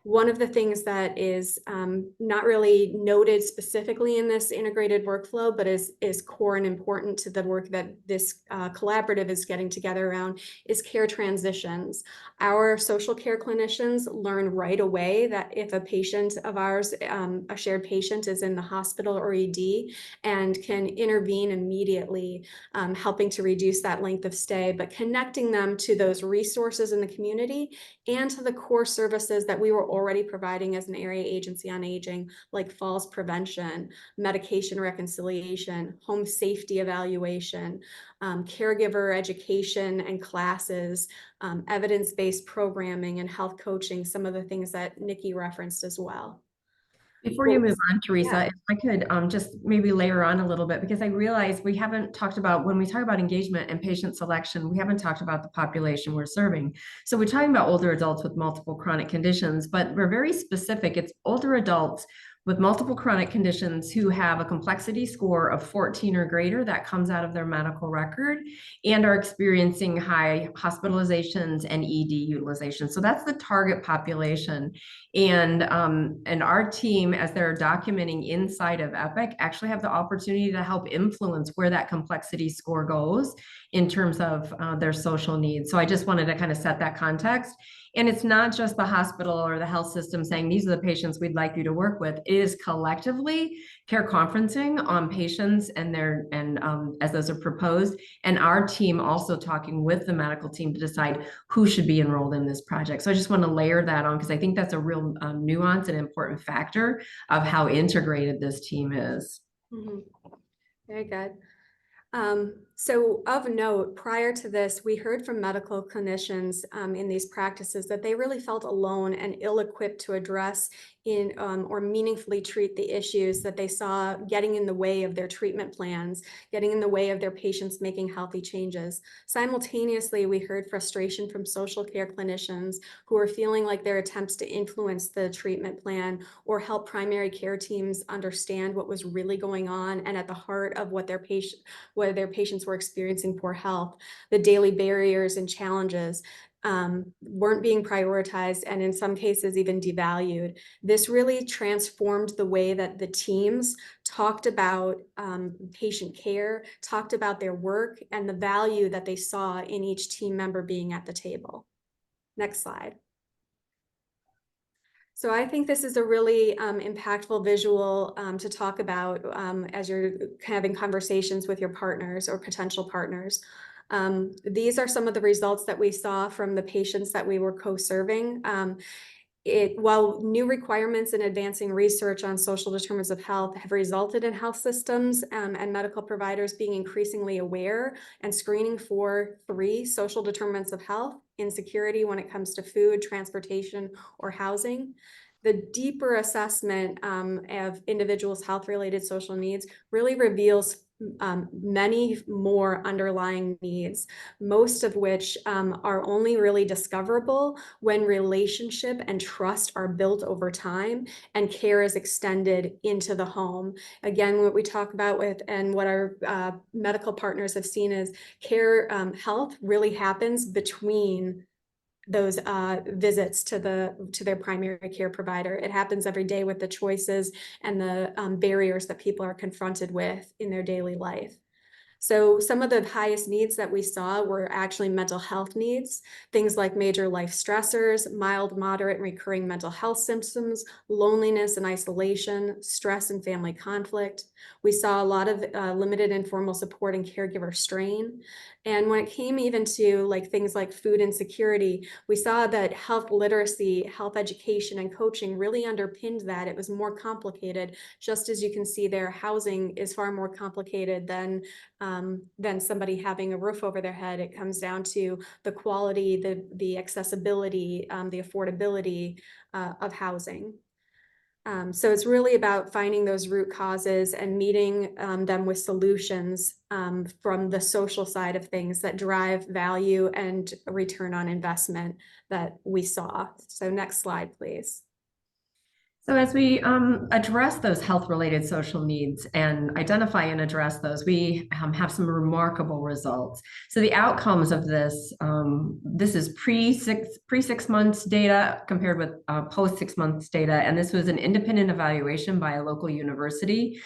One of the things that is not really noted specifically in this integrated workflow, but is core and important to the work that this collaborative is getting together around, is care transitions. Our social care clinicians learn right away that if a patient of ours, a shared patient, is in the hospital or ED, and can intervene immediately, helping to reduce that length of stay, but connecting them to those resources in the community and to the core services that we were already providing as an area agency on aging, like falls prevention, medication reconciliation, home safety evaluation, caregiver education and classes, evidence-based programming and health coaching, some of the things that Nikki referenced as well. Before you move on, Teresa, Yeah. if I could just maybe layer on a little bit, because I realize we haven't talked about, when we talk about engagement and patient selection, we haven't talked about the population we're serving. So we're talking about older adults with multiple chronic conditions, but we're very specific. It's older adults with multiple chronic conditions who have a complexity score of 14 or greater that comes out of their medical record and are experiencing high hospitalizations and ED utilization. So that's the target population. And our team, as they're documenting inside of Epic, actually have the opportunity to help influence where that complexity score goes in terms of their social needs. So I just wanted to kind of set that context. And it's not just the hospital or the health system saying, these are the patients we'd like you to work with. It is collectively care conferencing on patients and as those are proposed. And our team also talking with the medical team to decide who should be enrolled in this project. So I just want to layer that on, because I think that's a real nuance and important factor of how integrated this team is. Mm-hmm. Very good. So of note, prior to this, we heard from medical clinicians in these practices that they really felt alone and ill-equipped to address or meaningfully treat the issues that they saw getting in the way of their treatment plans, getting in the way of their patients making healthy changes. Simultaneously, we heard frustration from social care clinicians who are feeling like their attempts to influence the treatment plan or help primary care teams understand what was really going on and at the heart of what their patients were experiencing poor health, the daily barriers and challenges weren't being prioritized and in some cases even devalued. This really transformed the way that the teams talked about patient care, talked about their work and the value that they saw in each team member being at the table. Next slide. So I think this is a really impactful visual to talk about as you're having conversations with your partners or potential partners. These are some of the results that we saw from the patients that we were co-serving. While new requirements in advancing research on social determinants of health have resulted in health systems and medical providers being increasingly aware and screening for 3 social determinants of health: insecurity when it comes to food, transportation, or housing. The deeper assessment of individuals' health-related social needs really reveals many more underlying needs, most of which are only really discoverable when relationship and trust are built over time and care is extended into the home. Again, what we talk about with and what our medical partners have seen is care health really happens between those visits to their primary care provider. It happens every day with the choices and the barriers that people are confronted with in their daily life. So some of the highest needs that we saw were actually mental health needs, things like major life stressors, mild, moderate, and recurring mental health symptoms, loneliness and isolation, stress and family conflict. We saw a lot of limited informal support and caregiver strain. And when it came even to things like food insecurity, we saw that health literacy, health education, and coaching really underpinned that. It was more complicated. Just as you can see there, housing is far more complicated than somebody having a roof over their head. It comes down to the quality, the accessibility, the affordability of housing. So it's really about finding those root causes and meeting them with solutions from the social side of things that drive value and return on investment that we saw. So next slide, please. So as we address those health-related social needs and identify and address those, we have some remarkable results. So the outcomes of this, this is pre-6 months data compared with post-6 months data, and this was an independent evaluation by a local university.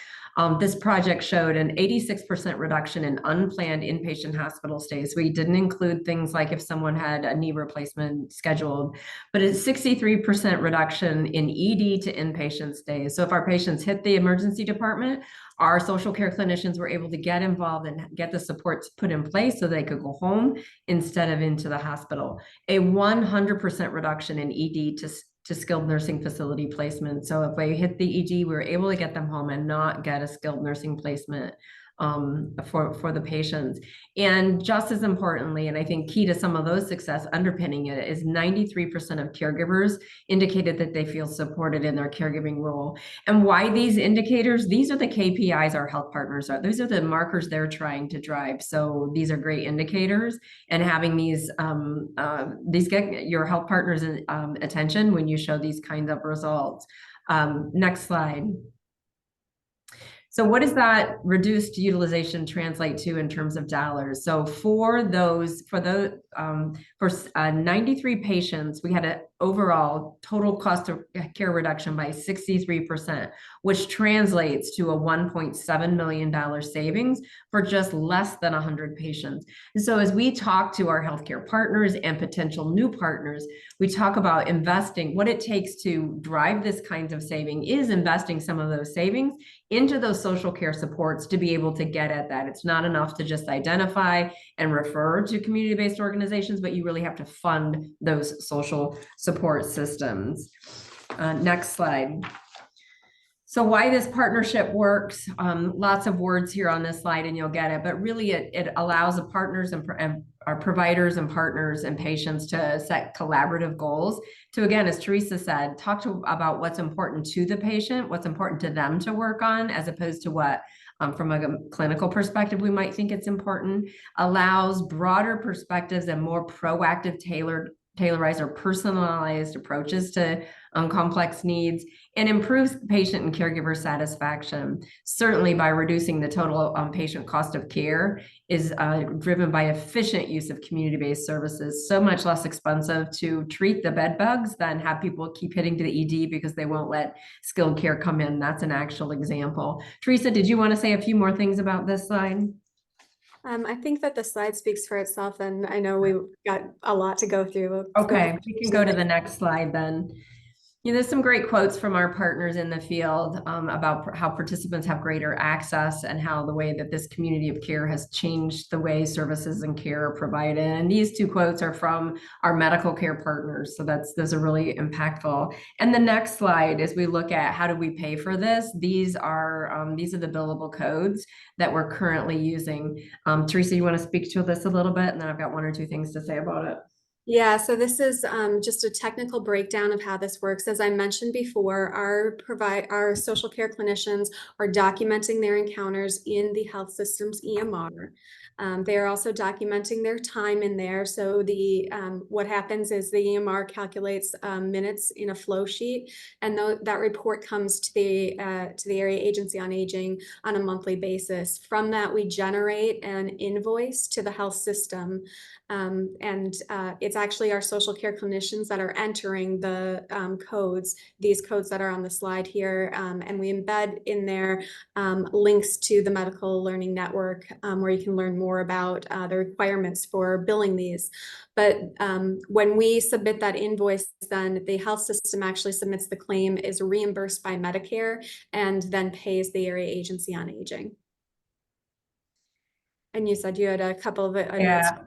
This project showed an 86% reduction in unplanned inpatient hospital stays. We didn't include things like if someone had a knee replacement scheduled, but it's 63% reduction in ED to inpatient stays. So if our patients hit the emergency department, our social care clinicians were able to get involved and get the supports put in place so they could go home instead of into the hospital. A 100% reduction in ED to skilled nursing facility placement. So if they hit the ED, we were able to get them home and not get a skilled nursing placement for the patients. And just as importantly, and I think key to some of those success underpinning it, is 93% of caregivers indicated that they feel supported in their caregiving role. And why these indicators? These are the KPIs our health partners are. These are the markers they're trying to drive. So these are great indicators, and having these get your health partners attention when you show these kinds of results. Next slide. So what does that reduced utilization translate to in terms of dollars? So for 93 patients, we had an overall total cost of care reduction by 63%, which translates to a $1.7 million savings for just less than 100 patients. And so as we talk to our healthcare partners and potential new partners, we talk about investing. What it takes to drive this kind of saving is investing some of those savings into those social care supports to be able to get at that. It's not enough to just identify and refer to community-based organizations, but you really have to fund those social support systems. Next slide. So why this partnership works, lots of words here on this slide and you'll get it, but really it allows the partners and our providers and partners and patients to set collaborative goals to, again, as Teresa said, talk about what's important to the patient, what's important to them to work on, as opposed to what from a clinical perspective we might think it's important, allows broader perspectives and more proactive tailorized or personalized approaches to complex needs, and improves patient and caregiver satisfaction. Certainly by reducing the total patient cost of care is driven by efficient use of community-based services. So much less expensive to treat the bed bugs than have people keep hitting to the ED because they won't let skilled care come in. That's an actual example. Teresa, did you want to say a few more things about this slide? I think that the slide speaks for itself, and I know we've got a lot to go through. Okay, we can go to the next slide then. There's some great quotes from our partners in the field about how participants have greater access and how the way that this community of care has changed the way services and care are provided. And these two quotes are from our medical care partners. So those are really impactful. And the next slide, as we look at how do we pay for this, these are the billable codes that we're currently using. Teresa, you want to speak to this a little bit? And then I've got one or two things to say about it. Yeah, so this is just a technical breakdown of how this works. As I mentioned before, our social care clinicians are documenting their encounters in the health system's EMR. They are also documenting their time in there. So what happens is the EMR calculates minutes in a flow sheet, and that report comes to the Area Agency on Aging on a monthly basis. From that, we generate an invoice to the health system. It's actually our social care clinicians that are entering the these codes that are on the slide here, and we embed in there links to the Medical Learning Network where you can learn more about the requirements for billing these. But when we submit that invoice, then the health system actually submits the claim, is reimbursed by Medicare, and then pays the Area Agency on Aging. And you said you had a couple of Yeah,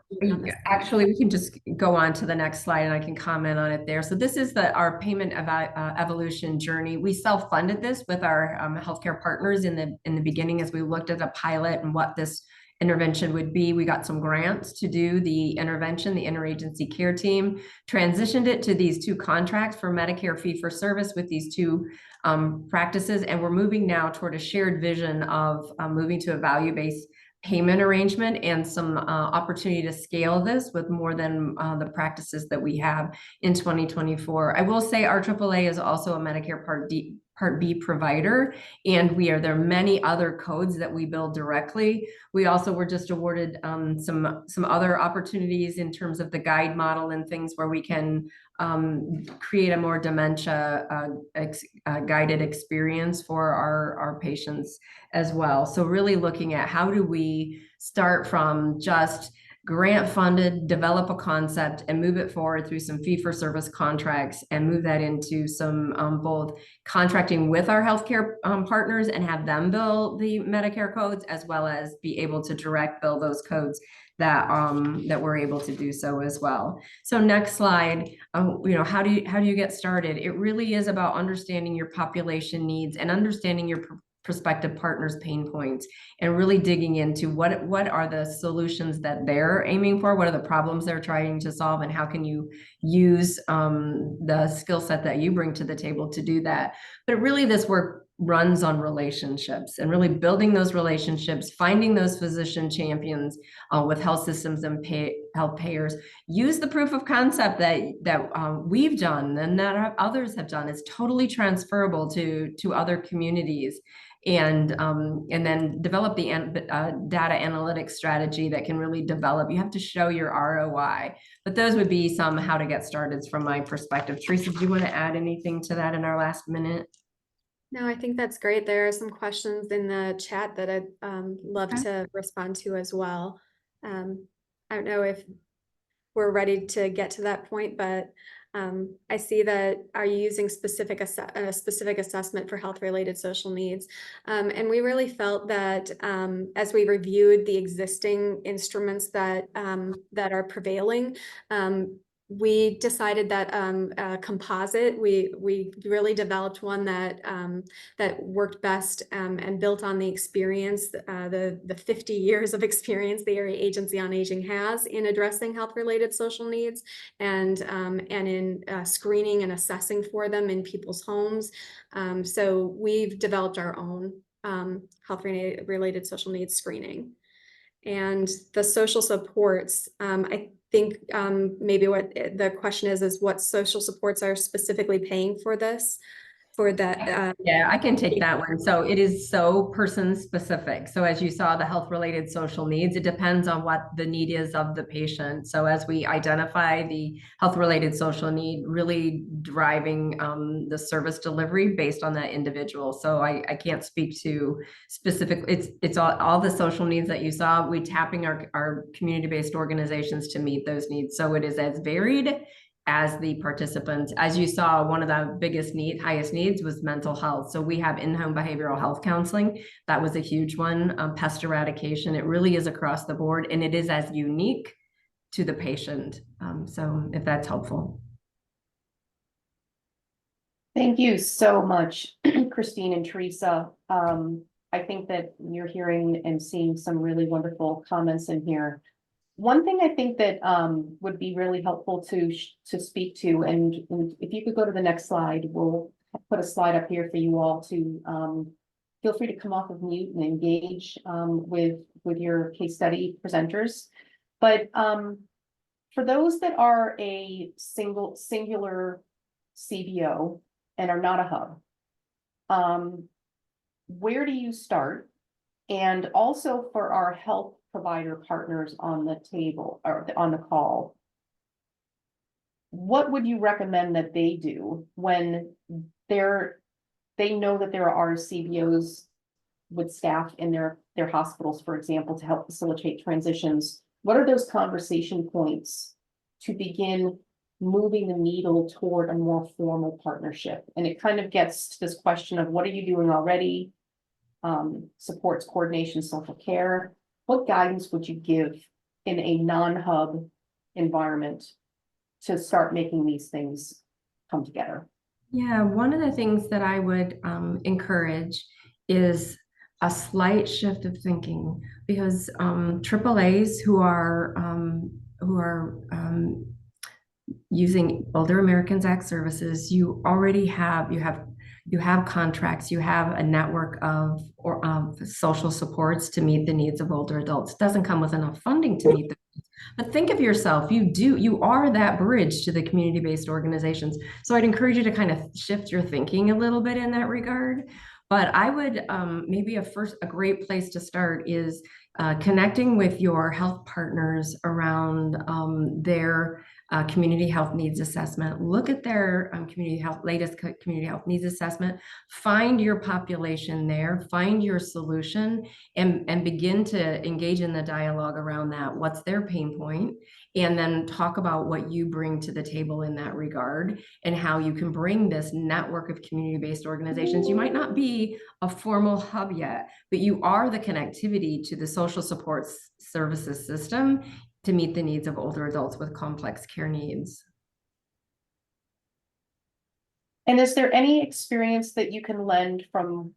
actually, we can just go on to the next slide and I can comment on it there. So this is our payment evolution journey. We self-funded this with our healthcare partners in the beginning as we looked at a pilot and what this intervention would be. We got some grants to do the intervention. The interagency care team transitioned it to these two contracts for Medicare fee-for-service with these two practices. And we're moving now toward a shared vision of moving to a value-based payment arrangement and some opportunity to scale this with more than the practices that we have in 2024. I will say our AAA is also a Medicare Part B provider, and there are many other codes that we bill directly. We also were just awarded some other opportunities in terms of the guide model and things where we can create a more dementia guided experience for our patients as well. So really looking at how do we start from just grant funded, develop a concept and move it forward through some fee-for-service contracts and move that into some both contracting with our healthcare partners and have them bill the Medicare codes, as well as be able to direct bill those codes that we're able to do so as well. So next slide, how do you get started? It really is about understanding your population needs and understanding your prospective partners' pain points, and really digging into what are the solutions that they're aiming for, what are the problems they're trying to solve, and how can you use the skill set that you bring to the table to do that. But really this work runs on relationships and really building those relationships, finding those physician champions with health systems and health payers. Use the proof of concept that we've done and that others have done. It's totally transferable to other communities. And then develop the data analytics strategy that can really develop. You have to show your ROI, but those would be some how to get started from my perspective. Teresa, do you want to add anything to that in our last minute? No, I think that's great. There are some questions in the chat that I'd love to respond to as well. I don't know if we're ready to get to that point, but I see that are you using a specific assessment for health-related social needs? And we really felt that as we reviewed the existing instruments that are prevailing, we decided that composite, we really developed one that worked best and built on the experience, the 50 years of experience the Area Agency on Aging has in addressing health-related social needs and in screening and assessing for them in people's homes. So we've developed our own health-related social needs screening. And the social supports, I think maybe what the question is what social supports are specifically paying for this, for that. Yeah, I can take that one. So it is so person specific. So as you saw, the health related social needs, it depends on what the need is of the patient. So as we identify the health related social need, really driving the service delivery based on that individual. So I can't speak to specific, it's all the social needs that you saw. We tapping our community-based organizations to meet those needs. So it is as varied as the participants. As you saw, one of the highest needs was mental health. So we have in-home behavioral health counseling. That was a huge one. Pest eradication. It really is across the board, and it is as unique to the patient. So if that's helpful. Thank you so much, Christine and Teresa. I think that you're hearing and seeing some really wonderful comments in here. One thing I think that would be really helpful to speak to, and if you could go to the next slide, we'll put a slide up here for you all to feel free to come off of mute and engage with your case study presenters. But for those that are a singular CBO and are not a hub, where do you start? And also for our health provider partners on the table or on the call, what would you recommend that they do when they know that there are CBOs with staff in their hospitals, for example, to help facilitate transitions? What are those conversation points to begin moving the needle toward a more formal partnership? And it kind of gets to this question of what are you doing already? Supports coordination, social care. What guidance would you give in a non-hub environment to start making these things come together? Yeah, one of the things that I would encourage is a slight shift of thinking, because AAAs who are using Older Americans Act services, you have you have contracts, you have a network of social supports to meet the needs of older adults. It doesn't come with enough funding to meet the needs. But think of yourself, you are that bridge to the community-based organizations. So I'd encourage you to kind of shift your thinking a little bit in that regard. But I would maybe a great place to start is connecting with your health partners around their community health needs assessment. Look at their latest community health needs assessment. Find your population there, find your solution, and begin to engage in the dialogue around that. What's their pain point? And then talk about what you bring to the table in that regard and how you can bring this network of community-based organizations. You might not be a formal hub yet, but you are the connectivity to the social support services system to meet the needs of older adults with complex care needs. And is there any experience that you can lend from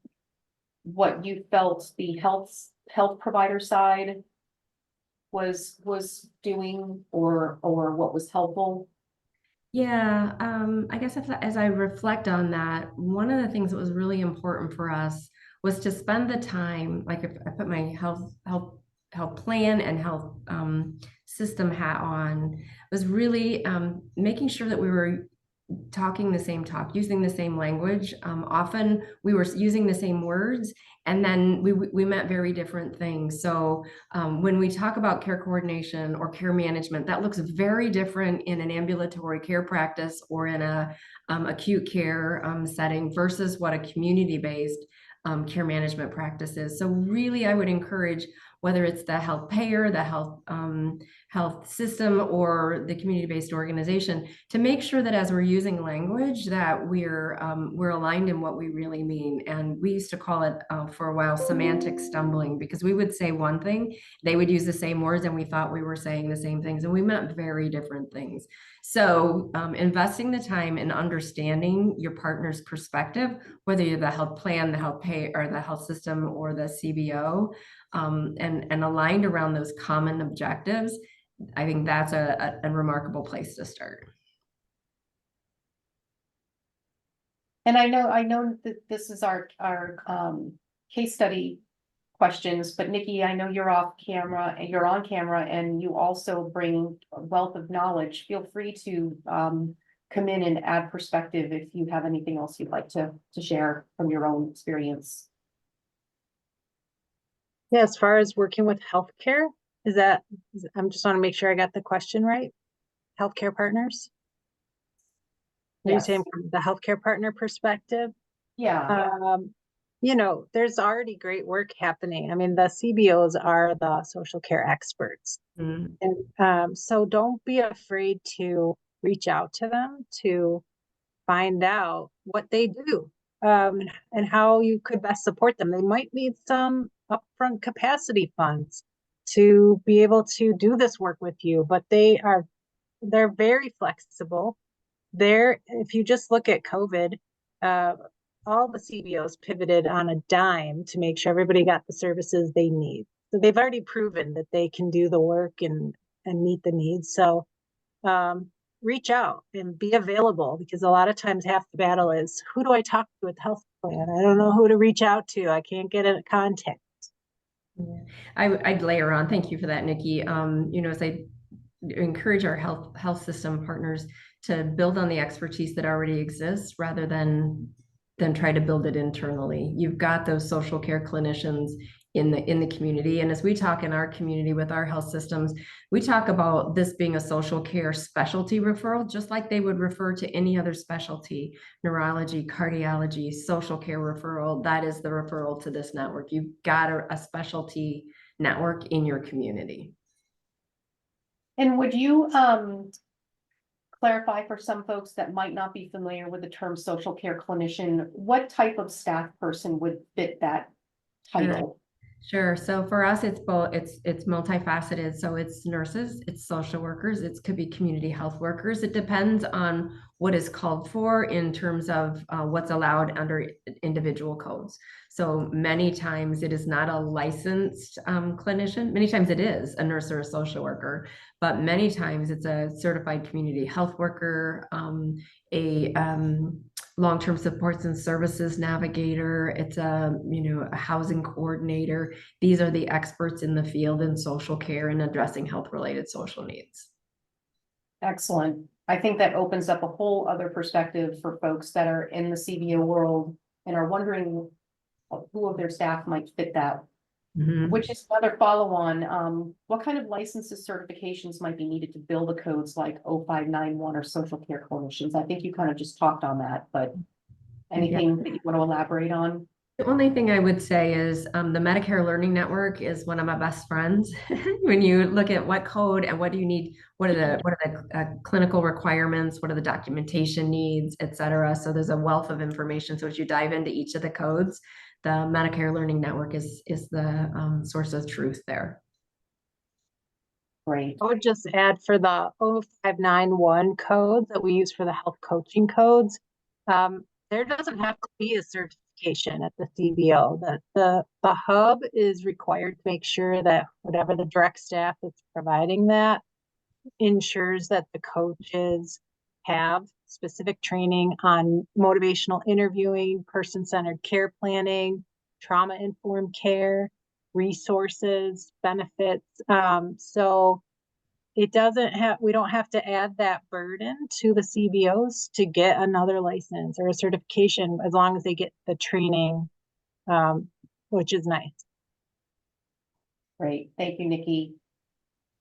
what you felt the health provider side was doing, or what was helpful? Yeah, I guess as I reflect on that, one of the things that was really important for us was to spend the time, like if I put my health plan and health system hat on, was really making sure that we were talking the same talk, using the same language. Often we were using the same words, and then we meant very different things. So when we talk about care coordination or care management, that looks very different in an ambulatory care practice or in a acute care setting versus what a community-based care management practice is. So really, I would encourage, whether it's the health payer, the health system, or the community-based organization, to make sure that as we're using language that we're aligned in what we really mean. And we used to call it for a while semantic stumbling, because we would say one thing, they would use the same words, and we thought we were saying the same things, and we meant very different things. So investing the time in understanding your partner's perspective, whether you're the health plan, the health pay, or the health system, or the CBO, and aligned around those common objectives, I think that's a remarkable place to start. And I know that this is our case study questions, but Nikki, I know you're off camera and you're on camera, and you also bring a wealth of knowledge. Feel free to come in and add perspective if you have anything else you'd like to share from your own experience. Yeah, as far as working with healthcare, I'm just want to make sure I got the question right. Healthcare partners? Are you saying from the healthcare partner perspective? Yeah. There's already great work happening. I mean, the CBOs are the social care experts. Mm. And so don't be afraid to reach out to them to find out what they do, and how you could best support them. They might need some upfront capacity funds to be able to do this work with you, but they're very flexible. If you just look at COVID, all the CBOs pivoted on a dime to make sure everybody got the services they need. So they've already proven that they can do the work and meet the needs. So reach out and be available, because a lot of times half the battle is, who do I talk to with health plan? I don't know who to reach out to. I can't get a contact. Yeah. I'd layer on. Thank you for that, Nikki. As I encourage our health system partners to build on the expertise that already exists, rather than try to build it internally. You've got those social care clinicians in the community. And as we talk in our community with our health systems, we talk about this being a social care specialty referral, just like they would refer to any other specialty: neurology, cardiology, social care referral. That is the referral to this network. You've got a specialty network in your community. And would you clarify for some folks that might not be familiar with the term social care clinician, what type of staff person would fit that title? Sure. So for us, it's both. It's multifaceted. So it's nurses, it's social workers, it could be community health workers. It depends on what is called for in terms of what's allowed under individual codes. So many times it is not a licensed clinician. Many times it is a nurse or a social worker, but many times it's a certified community health worker, a long-term supports and services navigator. It's a housing coordinator. These are the experts in the field in social care and addressing health-related social needs. Excellent. I think that opens up a whole other perspective for folks that are in the CBO world and are wondering who of their staff might fit that. Mhm. Which is another follow on, what kind of licenses, certifications might be needed to build the codes like 0591 or social care clinicians? I think you kind of just talked on that, but anything that you want to elaborate on? The only thing I would say is the Medicare Learning Network is one of my best friends. When you look at what code and what do you need, what are the clinical requirements, what are the documentation needs, et cetera. So there's a wealth of information. So as you dive into each of the codes, the Medicare Learning Network is the source of truth there. Great. I would just add for the 0591 codes that we use for the health coaching codes, there doesn't have to be a certification at the CBO. The hub is required to make sure that whatever the direct staff that's providing that ensures that the coaches have specific training on motivational interviewing, person-centered care planning, trauma-informed care, resources, benefits. So it doesn't have, we don't have to add that burden to the CBOs to get another license or a certification as long as they get the training, which is nice. Great. Thank you, Nikki.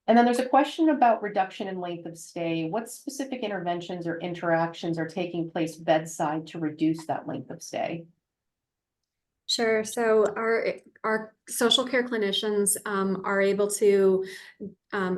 And then there's a question about reduction in length of stay. What specific interventions or interactions are taking place bedside to reduce that length of stay? Sure. So our social care clinicians are able to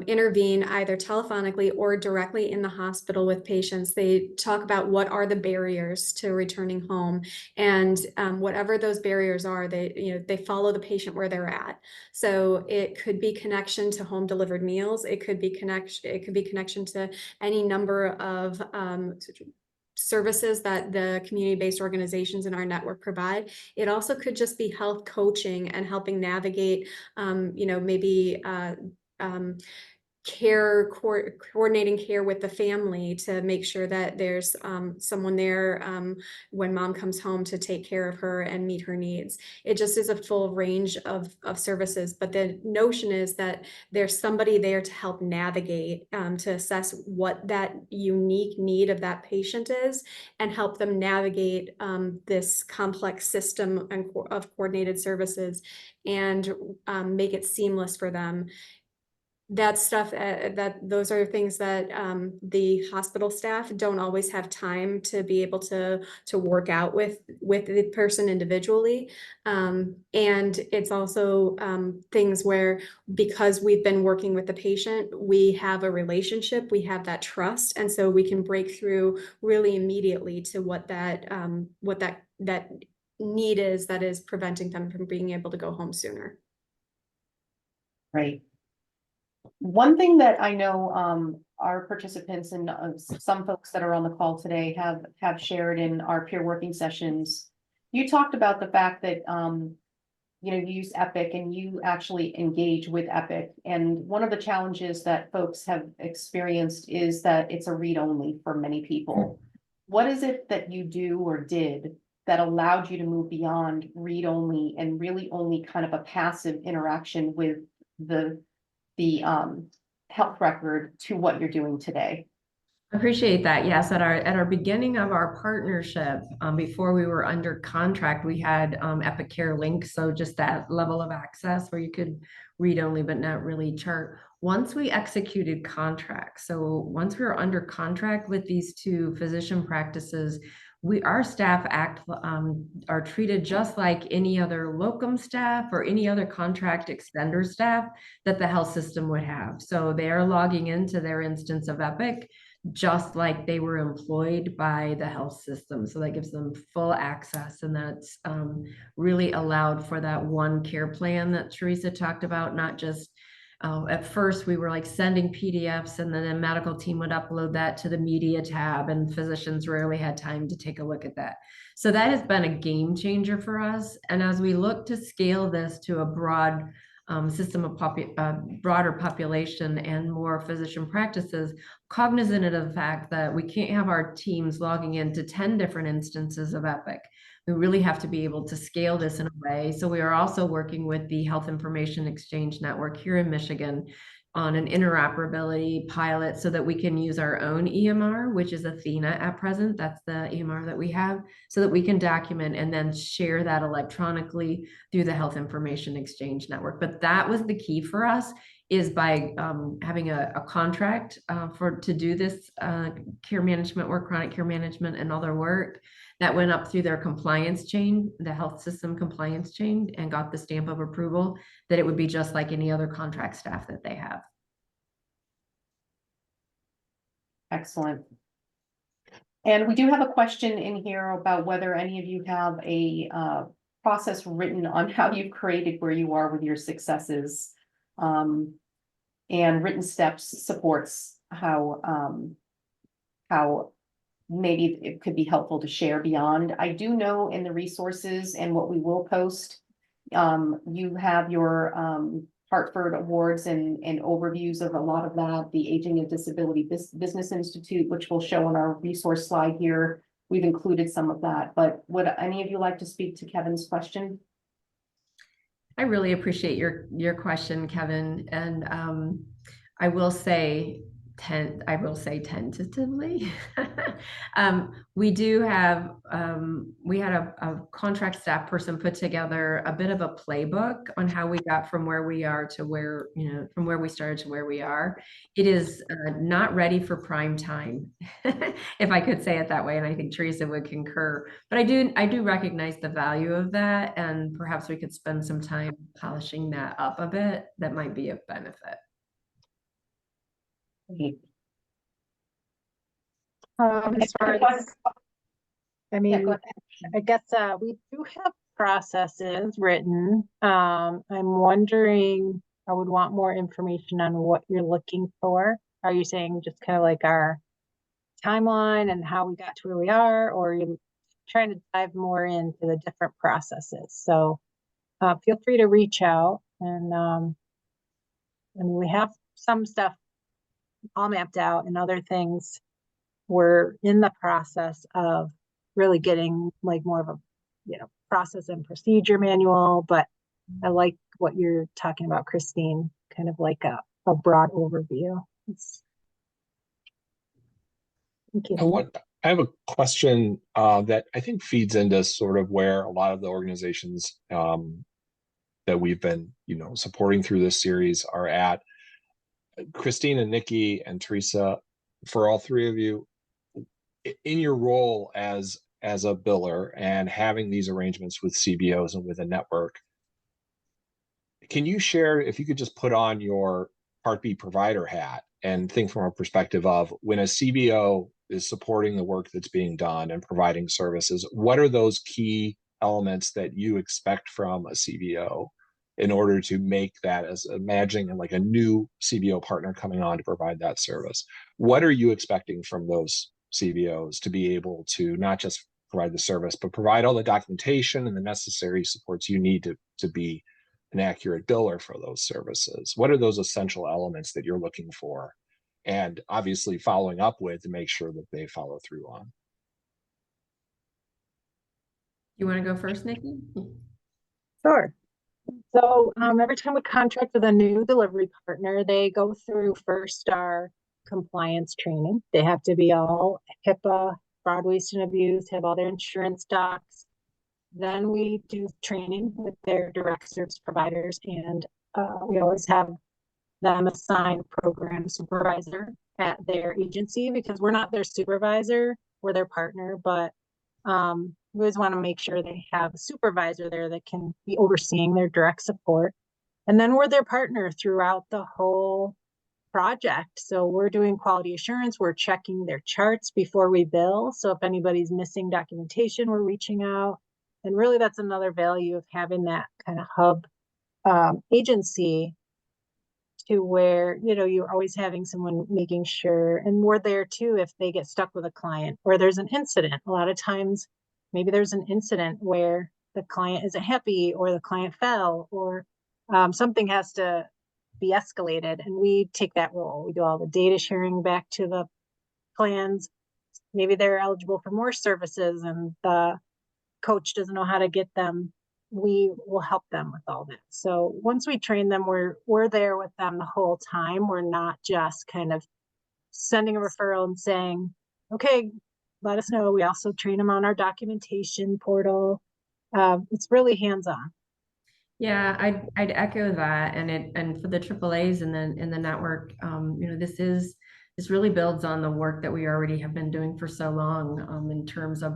intervene either telephonically or directly in the hospital with patients. They talk about what are the barriers to returning home, and whatever those barriers are, they follow the patient where they're at. So it could be connection to home delivered meals. It could be connection to any number of services that the community-based organizations in our network provide. It also could just be health coaching and helping navigate, maybe coordinating care with the family to make sure that there's someone there when mom comes home to take care of her and meet her needs. It just is a full range of services, but the notion is that there's somebody there to help navigate, to assess what that unique need of that patient is and help them navigate this complex system of coordinated services and make it seamless for them. That stuff, those are things that the hospital staff don't always have time to be able to work out with the person individually. And it's also things where, because we've been working with the patient, we have a relationship, we have that trust, and so we can break through really immediately to what that need is that is preventing them from being able to go home sooner. Right. One thing that I know our participants and some folks that are on the call today have shared in our peer working sessions, you talked about the fact that you use Epic and you actually engage with Epic. And one of the challenges that folks have experienced is that it's a read only for many people. What is it that you do or did that allowed you to move beyond read only and really only kind of a passive interaction with the health record to what you're doing today? Appreciate that. Yes, at our beginning of our partnership, before we were under contract, we had Epic Care Link, so just that level of access where you could read only but not really chart. Once we executed contracts, so once we were under contract with these two physician practices, our staff are treated just like any other locum staff or any other contract extender staff that the health system would have. So they are logging into their instance of Epic just like they were employed by the health system. So that gives them full access, and that's really allowed for that one care plan that Teresa talked about, not just at first we were like sending PDFs and then the medical team would upload that to the media tab and physicians rarely had time to take a look at that. So that has been a game changer for us. And as we look to scale this to a broad system of broader population and more physician practices, cognizant of the fact that we can't have our teams logging into 10 different instances of Epic. We really have to be able to scale this in a way. So we are also working with the Health Information Exchange Network here in Michigan on an interoperability pilot so that we can use our own EMR, which is Athena at present. That's the EMR that we have, so that we can document and then share that electronically through the Health Information Exchange Network. But that was the key for us, is by having a contract to do this care management work, chronic care management and other work that went up through their compliance chain, the health system compliance chain, and got the stamp of approval that it would be just like any other contract staff that they have. Excellent. And we do have a question in here about whether any of you have a process written on how you've created where you are with your successes, and written steps supports how maybe it could be helpful to share beyond. I do know in the resources and what we will post, you have your Hartford Awards and overviews of a lot of that, the Aging and Disability Business Institute, which we'll show on our resource slide here. We've included some of that, but would any of you like to speak to Kevin's question? I really appreciate your question, Kevin. And I will say tentatively, we do have, we had a contract staff person put together a bit of a playbook on how we got from where we are to where, from where we started to where we are. It is not ready for prime time, if I could say it that way. And I think Teresa would concur, but I do recognize the value of that. And perhaps we could spend some time polishing that up a bit. That might be of benefit. As far as, I mean, I guess we do have processes written. I'm wondering, I would want more information on what you're looking for. Are you saying just kind of like our timeline and how we got to where we are, or are you trying to dive more into the different processes? So feel free to reach out, and I mean, we have some stuff all mapped out, and other things we're in the process of really getting like more of a, process and procedure manual. But I like what you're talking about, Christine, kind of like a broad overview. Thank you. I have a question that I think feeds into sort of where a lot of the organizations that we've been, supporting through this series are at. Christine and Nikki and Teresa, for all three of you, in your role as a biller and having these arrangements with CBOs and with a network, can you share, if you could just put on your Part B provider hat and think from a perspective of when a CBO is supporting the work that's being done and providing services, what are those key elements that you expect from a CBO in order to make that, as imagining like a new CBO partner coming on to provide that service? What are you expecting from those CBOs to be able to not just provide the service, but provide all the documentation and the necessary supports you need to be an accurate biller for those services? What are those essential elements that you're looking for? And obviously following up with to make sure that they follow through on. You want to go first, Nikki? Sure. So every time we contract with a new delivery partner, they go through first our compliance training. They have to be all HIPAA, fraud, waste, and abuse, have all their insurance docs. Then we do training with their direct service providers, and we always have them assign a program supervisor at their agency, because we're not their supervisor, we're their partner, but we always want to make sure they have a supervisor there that can be overseeing their direct support. And then we're their partner throughout the whole project. So we're doing quality assurance, we're checking their charts before we bill. So if anybody's missing documentation, we're reaching out. And really that's another value of having that kind of hub agency, to where, you're always having someone making sure, and we're there too if they get stuck with a client or there's an incident. A lot of times, maybe there's an incident where the client isn't happy or the client fell, or something has to be escalated, and we take that role. We do all the data sharing back to the plans. Maybe they're eligible for more services and the coach doesn't know how to get them. We will help them with all that. So once we train them, we're there with them the whole time. We're not just kind of sending a referral and saying, okay, let us know. We also train them on our documentation portal. It's really hands-on. Yeah, I'd echo that, and for the AAAs and then in the network, this really builds on the work that we already have been doing for so long, in terms of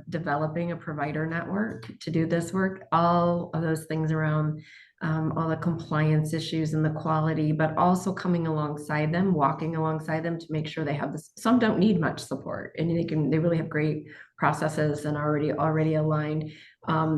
developing a provider network to do this work, all of those things around all the compliance issues and the quality, but also coming alongside them, walking alongside them to make sure they have this. Some don't need much support, and they really have great processes and already aligned.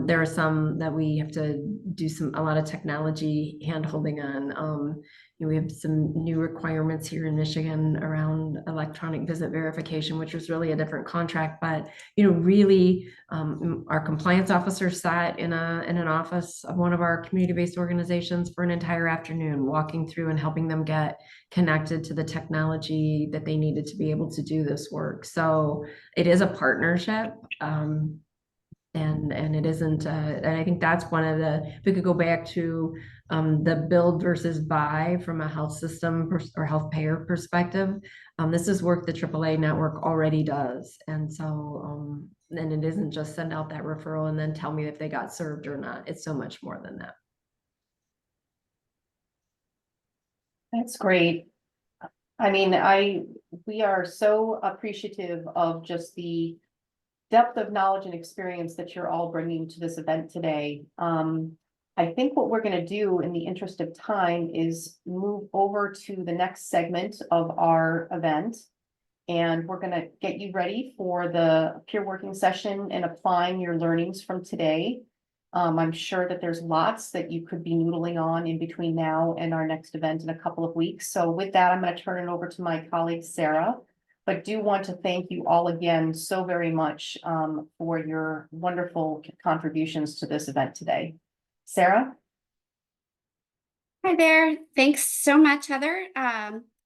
There are some that we have to do a lot of technology hand-holding on. We have some new requirements here in Michigan around electronic visit verification, which was really a different contract, but really our compliance officer sat in an office of one of our community-based organizations for an entire afternoon, walking through and helping them get connected to the technology that they needed to be able to do this work. So it is a partnership. And it isn't, and I think that's one of if we could go back to the build versus buy from a health system or health payer perspective, this is work the AAA network already does. And so, and it isn't just send out that referral and then tell me if they got served or not. It's so much more than that. That's great. I mean, we are so appreciative of just the depth of knowledge and experience that you're all bringing to this event today. I think what we're going to do in the interest of time is move over to the next segment of our event. And we're going to get you ready for the peer working session and applying your learnings from today. I'm sure that there's lots that you could be noodling on in between now and our next event in a couple of weeks. So with that, I'm going to turn it over to my colleague, Sarah. But do want to thank you all again so very much for your wonderful contributions to this event today. Sarah? Hi there. Thanks so much, Heather.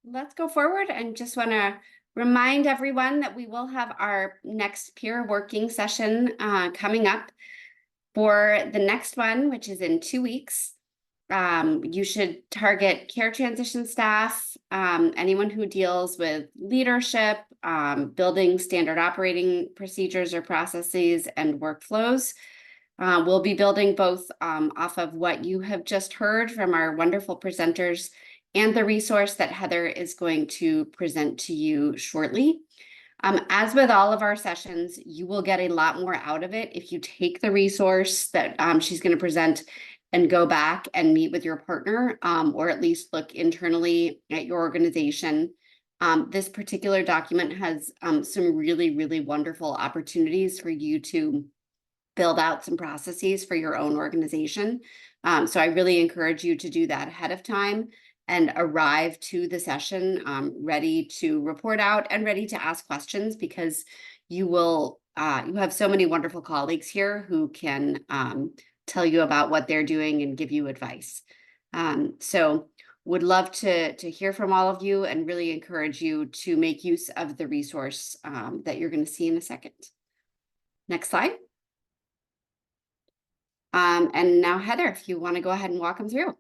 Let's go forward and just want to remind everyone that we will have our next peer working session coming up for the next one, which is in 2 weeks. You should target care transition staff, anyone who deals with leadership, building standard operating procedures or processes and workflows. We'll be building both off of what you have just heard from our wonderful presenters and the resource that Heather is going to present to you shortly. As with all of our sessions, you will get a lot more out of it if you take the resource that she's going to present and go back and meet with your partner, or at least look internally at your organization. This particular document has some really, really wonderful opportunities for you to build out some processes for your own organization. So I really encourage you to do that ahead of time and arrive to the session ready to report out and ready to ask questions, because you have so many wonderful colleagues here who can tell you about what they're doing and give you advice. So would love to hear from all of you and really encourage you to make use of the resource that you're going to see in a second. Next slide. And now, Heather, if you want to go ahead and walk them through.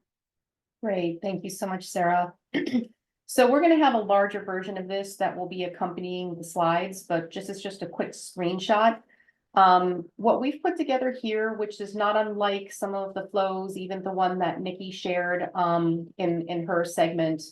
Great. Thank you so much, Sarah. So we're going to have a larger version of this that will be accompanying the slides, but it's just a quick screenshot. What we've put together here, which is not unlike some of the flows, even the one that Nikki shared in her segment.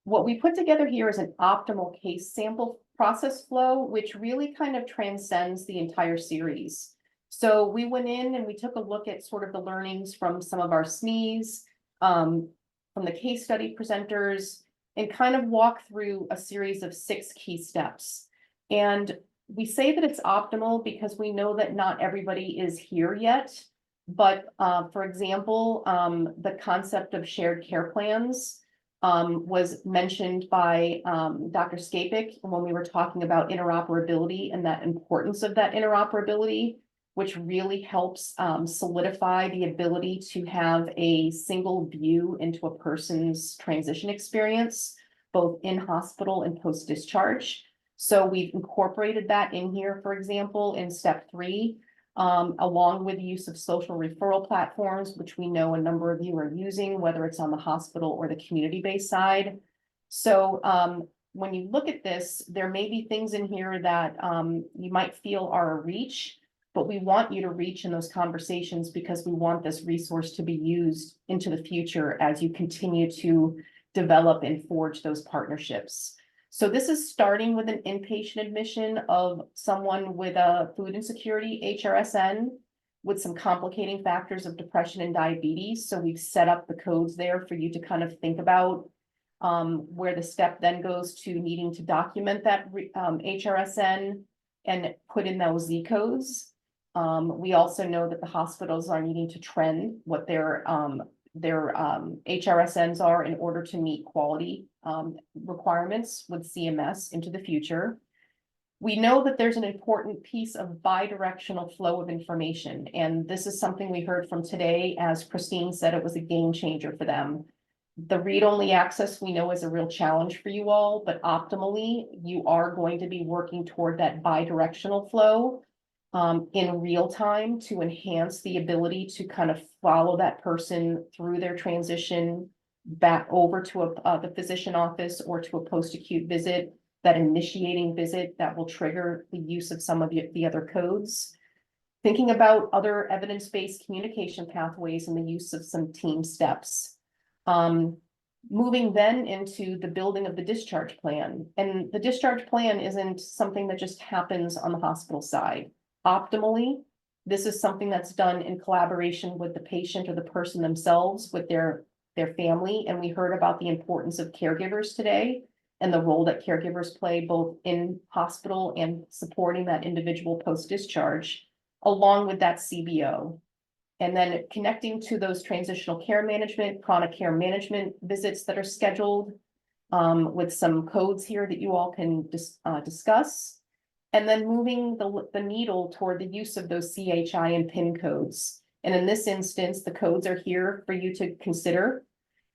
What we put together here is an optimal case sample process flow, which really kind of transcends the entire series. So we went in and we took a look at sort of the learnings from some of our SMEs, from the case study presenters, and kind of walk through a series of 6 key steps. And we say that it's optimal because we know that not everybody is here yet. But for example, the concept of shared care plans was mentioned by Dr. Skapik when we were talking about interoperability and that importance of that interoperability. which really helps solidify the ability to have a single view into a person's transition experience, both in hospital and post-discharge. So we've incorporated that in here, for example, in step 3, along with the use of social referral platforms, which we know a number of you are using, whether it's on the hospital or the community-based side. So when you look at this, there may be things in here that you might feel are a reach, but we want you to reach in those conversations because we want this resource to be used into the future as you continue to develop and forge those partnerships. So this is starting with an inpatient admission of someone with a food insecurity, HRSN, with some complicating factors of depression and diabetes. So we've set up the codes there for you to kind of think about where the step then goes to needing to document that HRSN and put in those Z codes. We also know that the hospitals are needing to trend what their HRSNs are in order to meet quality requirements with CMS into the future. We know that there's an important piece of bi-directional flow of information, and this is something we heard from today. As Christine said, it was a game changer for them. The read-only access we know is a real challenge for you all, but optimally, you are going to be working toward that bi-directional flow in real time to enhance the ability to kind of follow that person through their transition back over to the physician office or to a post-acute visit, that initiating visit that will trigger the use of some of the other codes. Thinking about other evidence-based communication pathways and the use of some team steps. Moving then into the building of the discharge plan. And the discharge plan isn't something that just happens on the hospital side. Optimally, this is something that's done in collaboration with the patient or the person themselves, with their family. And we heard about the importance of caregivers today and the role that caregivers play both in hospital and supporting that individual post-discharge, along with that CBO. And then connecting to those transitional care management, chronic care management visits that are scheduled with some codes here that you all can discuss. And then moving the needle toward the use of those CHI and PIN codes. And in this instance, the codes are here for you to consider,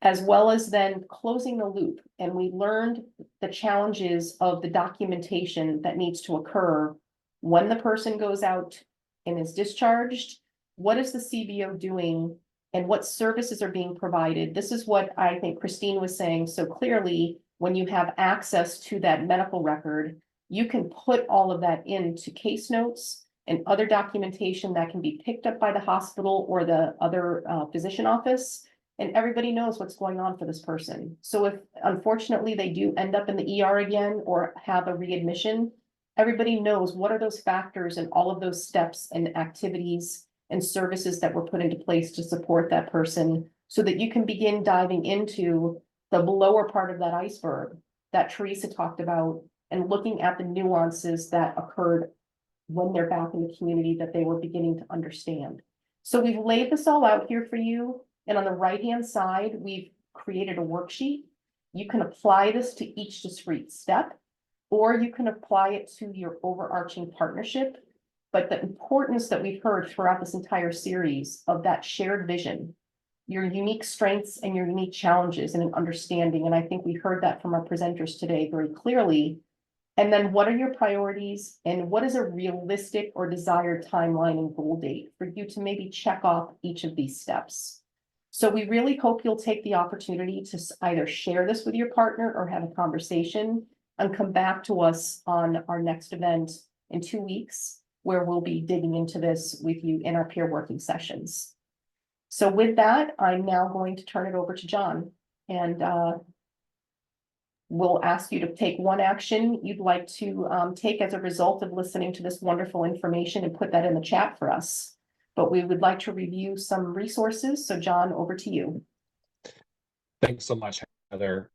as well as then closing the loop. And we learned the challenges of the documentation that needs to occur when the person goes out and is discharged. What is the CBO doing and what services are being provided? This is what I think Christine was saying so clearly. When you have access to that medical record, you can put all of that into case notes and other documentation that can be picked up by the hospital or the other physician office, and everybody knows what's going on for this person. So if unfortunately they do end up in the ER again or have a readmission, everybody knows what are those factors and all of those steps and activities and services that were put into place to support that person, so that you can begin diving into the lower part of that iceberg that Teresa talked about, and looking at the nuances that occurred when they're back in the community that they were beginning to understand. So we've laid this all out here for you. And on the right-hand side, we've created a worksheet. You can apply this to each discrete step, or you can apply it to your overarching partnership. But the importance that we've heard throughout this entire series of that shared vision, your unique strengths and your unique challenges and an understanding. And I think we heard that from our presenters today very clearly. And then what are your priorities and what is a realistic or desired timeline and goal date for you to maybe check off each of these steps? So we really hope you'll take the opportunity to either share this with your partner or have a conversation and come back to us on our next event in 2 weeks, where we'll be digging into this with you in our peer working sessions. So with that, I'm now going to turn it over to John, and we'll ask you to take one action you'd like to take as a result of listening to this wonderful information and put that in the chat for us. But we would like to review some resources. So John, over to you. Thanks so much, Heather.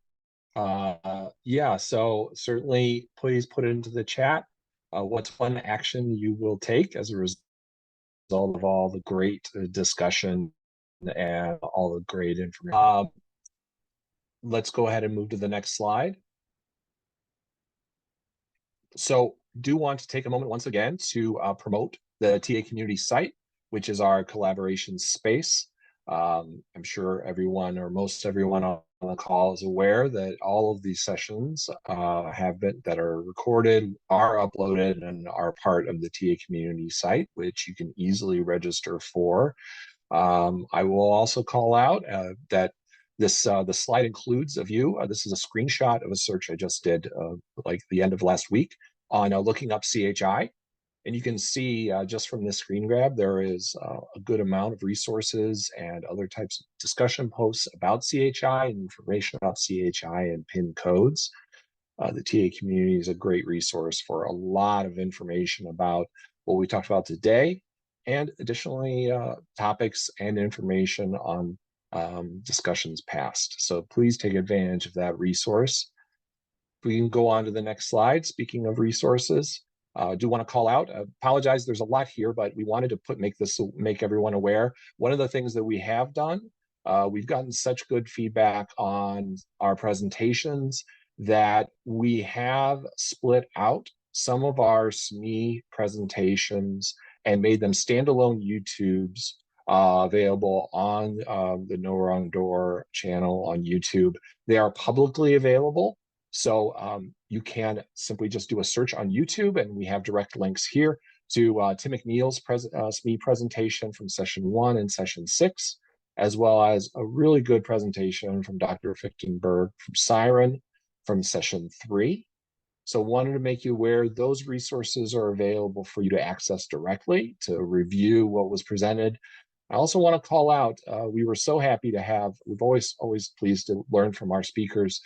Yeah, so certainly please put it into the chat. What's one action you will take as a result of all the great discussion and all the great information? Let's go ahead and move to the next slide. So do want to take a moment once again to promote the TA community site, which is our collaboration space. I'm sure everyone or most everyone on the call is aware that all of these sessions that are recorded, are uploaded, and are part of the TA community site, which you can easily register for. I will also call out that the slide includes a view. This is a screenshot of a search I just did like the end of last week on looking up CHI. And you can see just from this screen grab, there is a good amount of resources and other types of discussion posts about CHI and information about CHI and PIN codes. The TA community is a great resource for a lot of information about what we talked about today, and additionally topics and information on discussions past. So please take advantage of that resource. We can go on to the next slide. Speaking of resources, I do want to call out, apologize, there's a lot here, but we wanted to make everyone aware. One of the things that we have done, we've gotten such good feedback on our presentations that we have split out some of our SME presentations and made them standalone YouTubes available on the No Wrong Door channel on YouTube. They are publicly available. So you can simply just do a search on YouTube, and we have direct links here to Tim McNeil's SME presentation from session 1 and session 6, as well as a really good presentation from Dr. Fichtenberg from Siren from session 3. So wanted to make you aware those resources are available for you to access directly to review what was presented. I also want to call out, we were so happy to have, we've always pleased to learn from our speakers,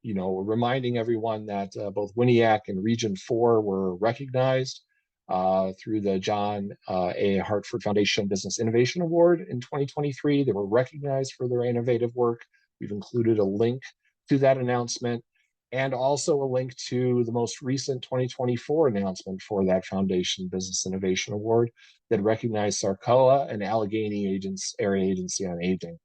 you know, reminding everyone that both WINIAC and Region 4 were recognized through the John A. Hartford Foundation Business Innovation Award in 2023. They were recognized for their innovative work. We've included a link to that announcement, and also a link to the most recent 2024 announcement for that Foundation Business Innovation Award that recognized Sarcoa and Allegheny Area Agency on Aging.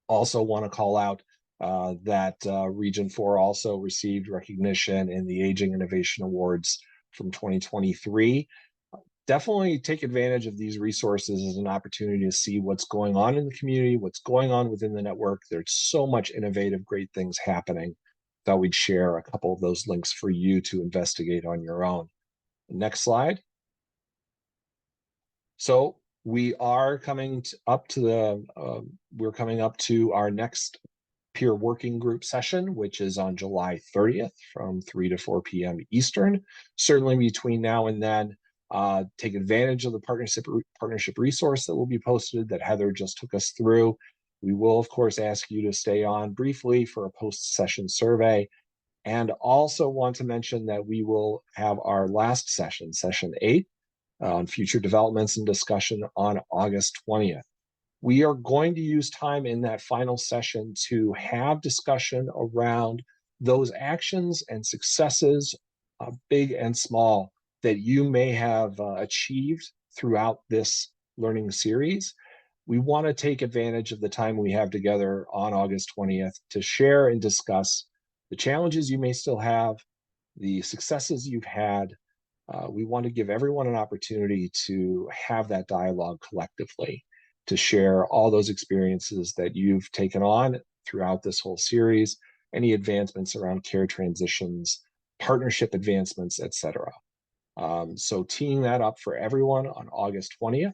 Also want to call out that Region 4 also received recognition in the Aging Innovation Awards from 2023. Definitely take advantage of these resources as an opportunity to see what's going on in the community, what's going on within the network. There's so much innovative, great things happening. Thought we'd share a couple of those links for you to investigate on your own. Next slide. So we are coming up to our next peer working group session, which is on July 30th from 3 to 4 p.m. Eastern. Certainly between now and then, take advantage of the partnership resource that will be posted that Heather just took us through. We will, of course, ask you to stay on briefly for a post-session survey. And also want to mention that we will have our last session, session 8, on future developments and discussion on August 20th. We are going to use time in that final session to have discussion around those actions and successes, big and small, that you may have achieved throughout this learning series. We want to take advantage of the time we have together on August 20th to share and discuss the challenges you may still have, the successes you've had. We want to give everyone an opportunity to have that dialogue collectively, to share all those experiences that you've taken on throughout this whole series, any advancements around care transitions, partnership advancements, etc. So teeing that up for everyone on August 20th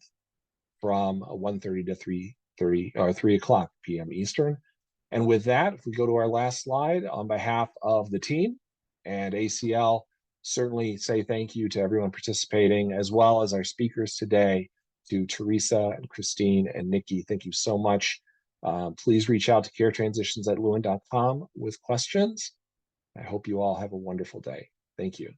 from 1:30 to 3:30 or 3 o'clock p.m. Eastern. And with that, if we go to our last slide, on behalf of the team and ACL, certainly say thank you to everyone participating, as well as our speakers today, to Teresa and Christine and Nikki. Thank you so much. Please reach out to caretransitions@lewin.com with questions. I hope you all have a wonderful day. Thank you.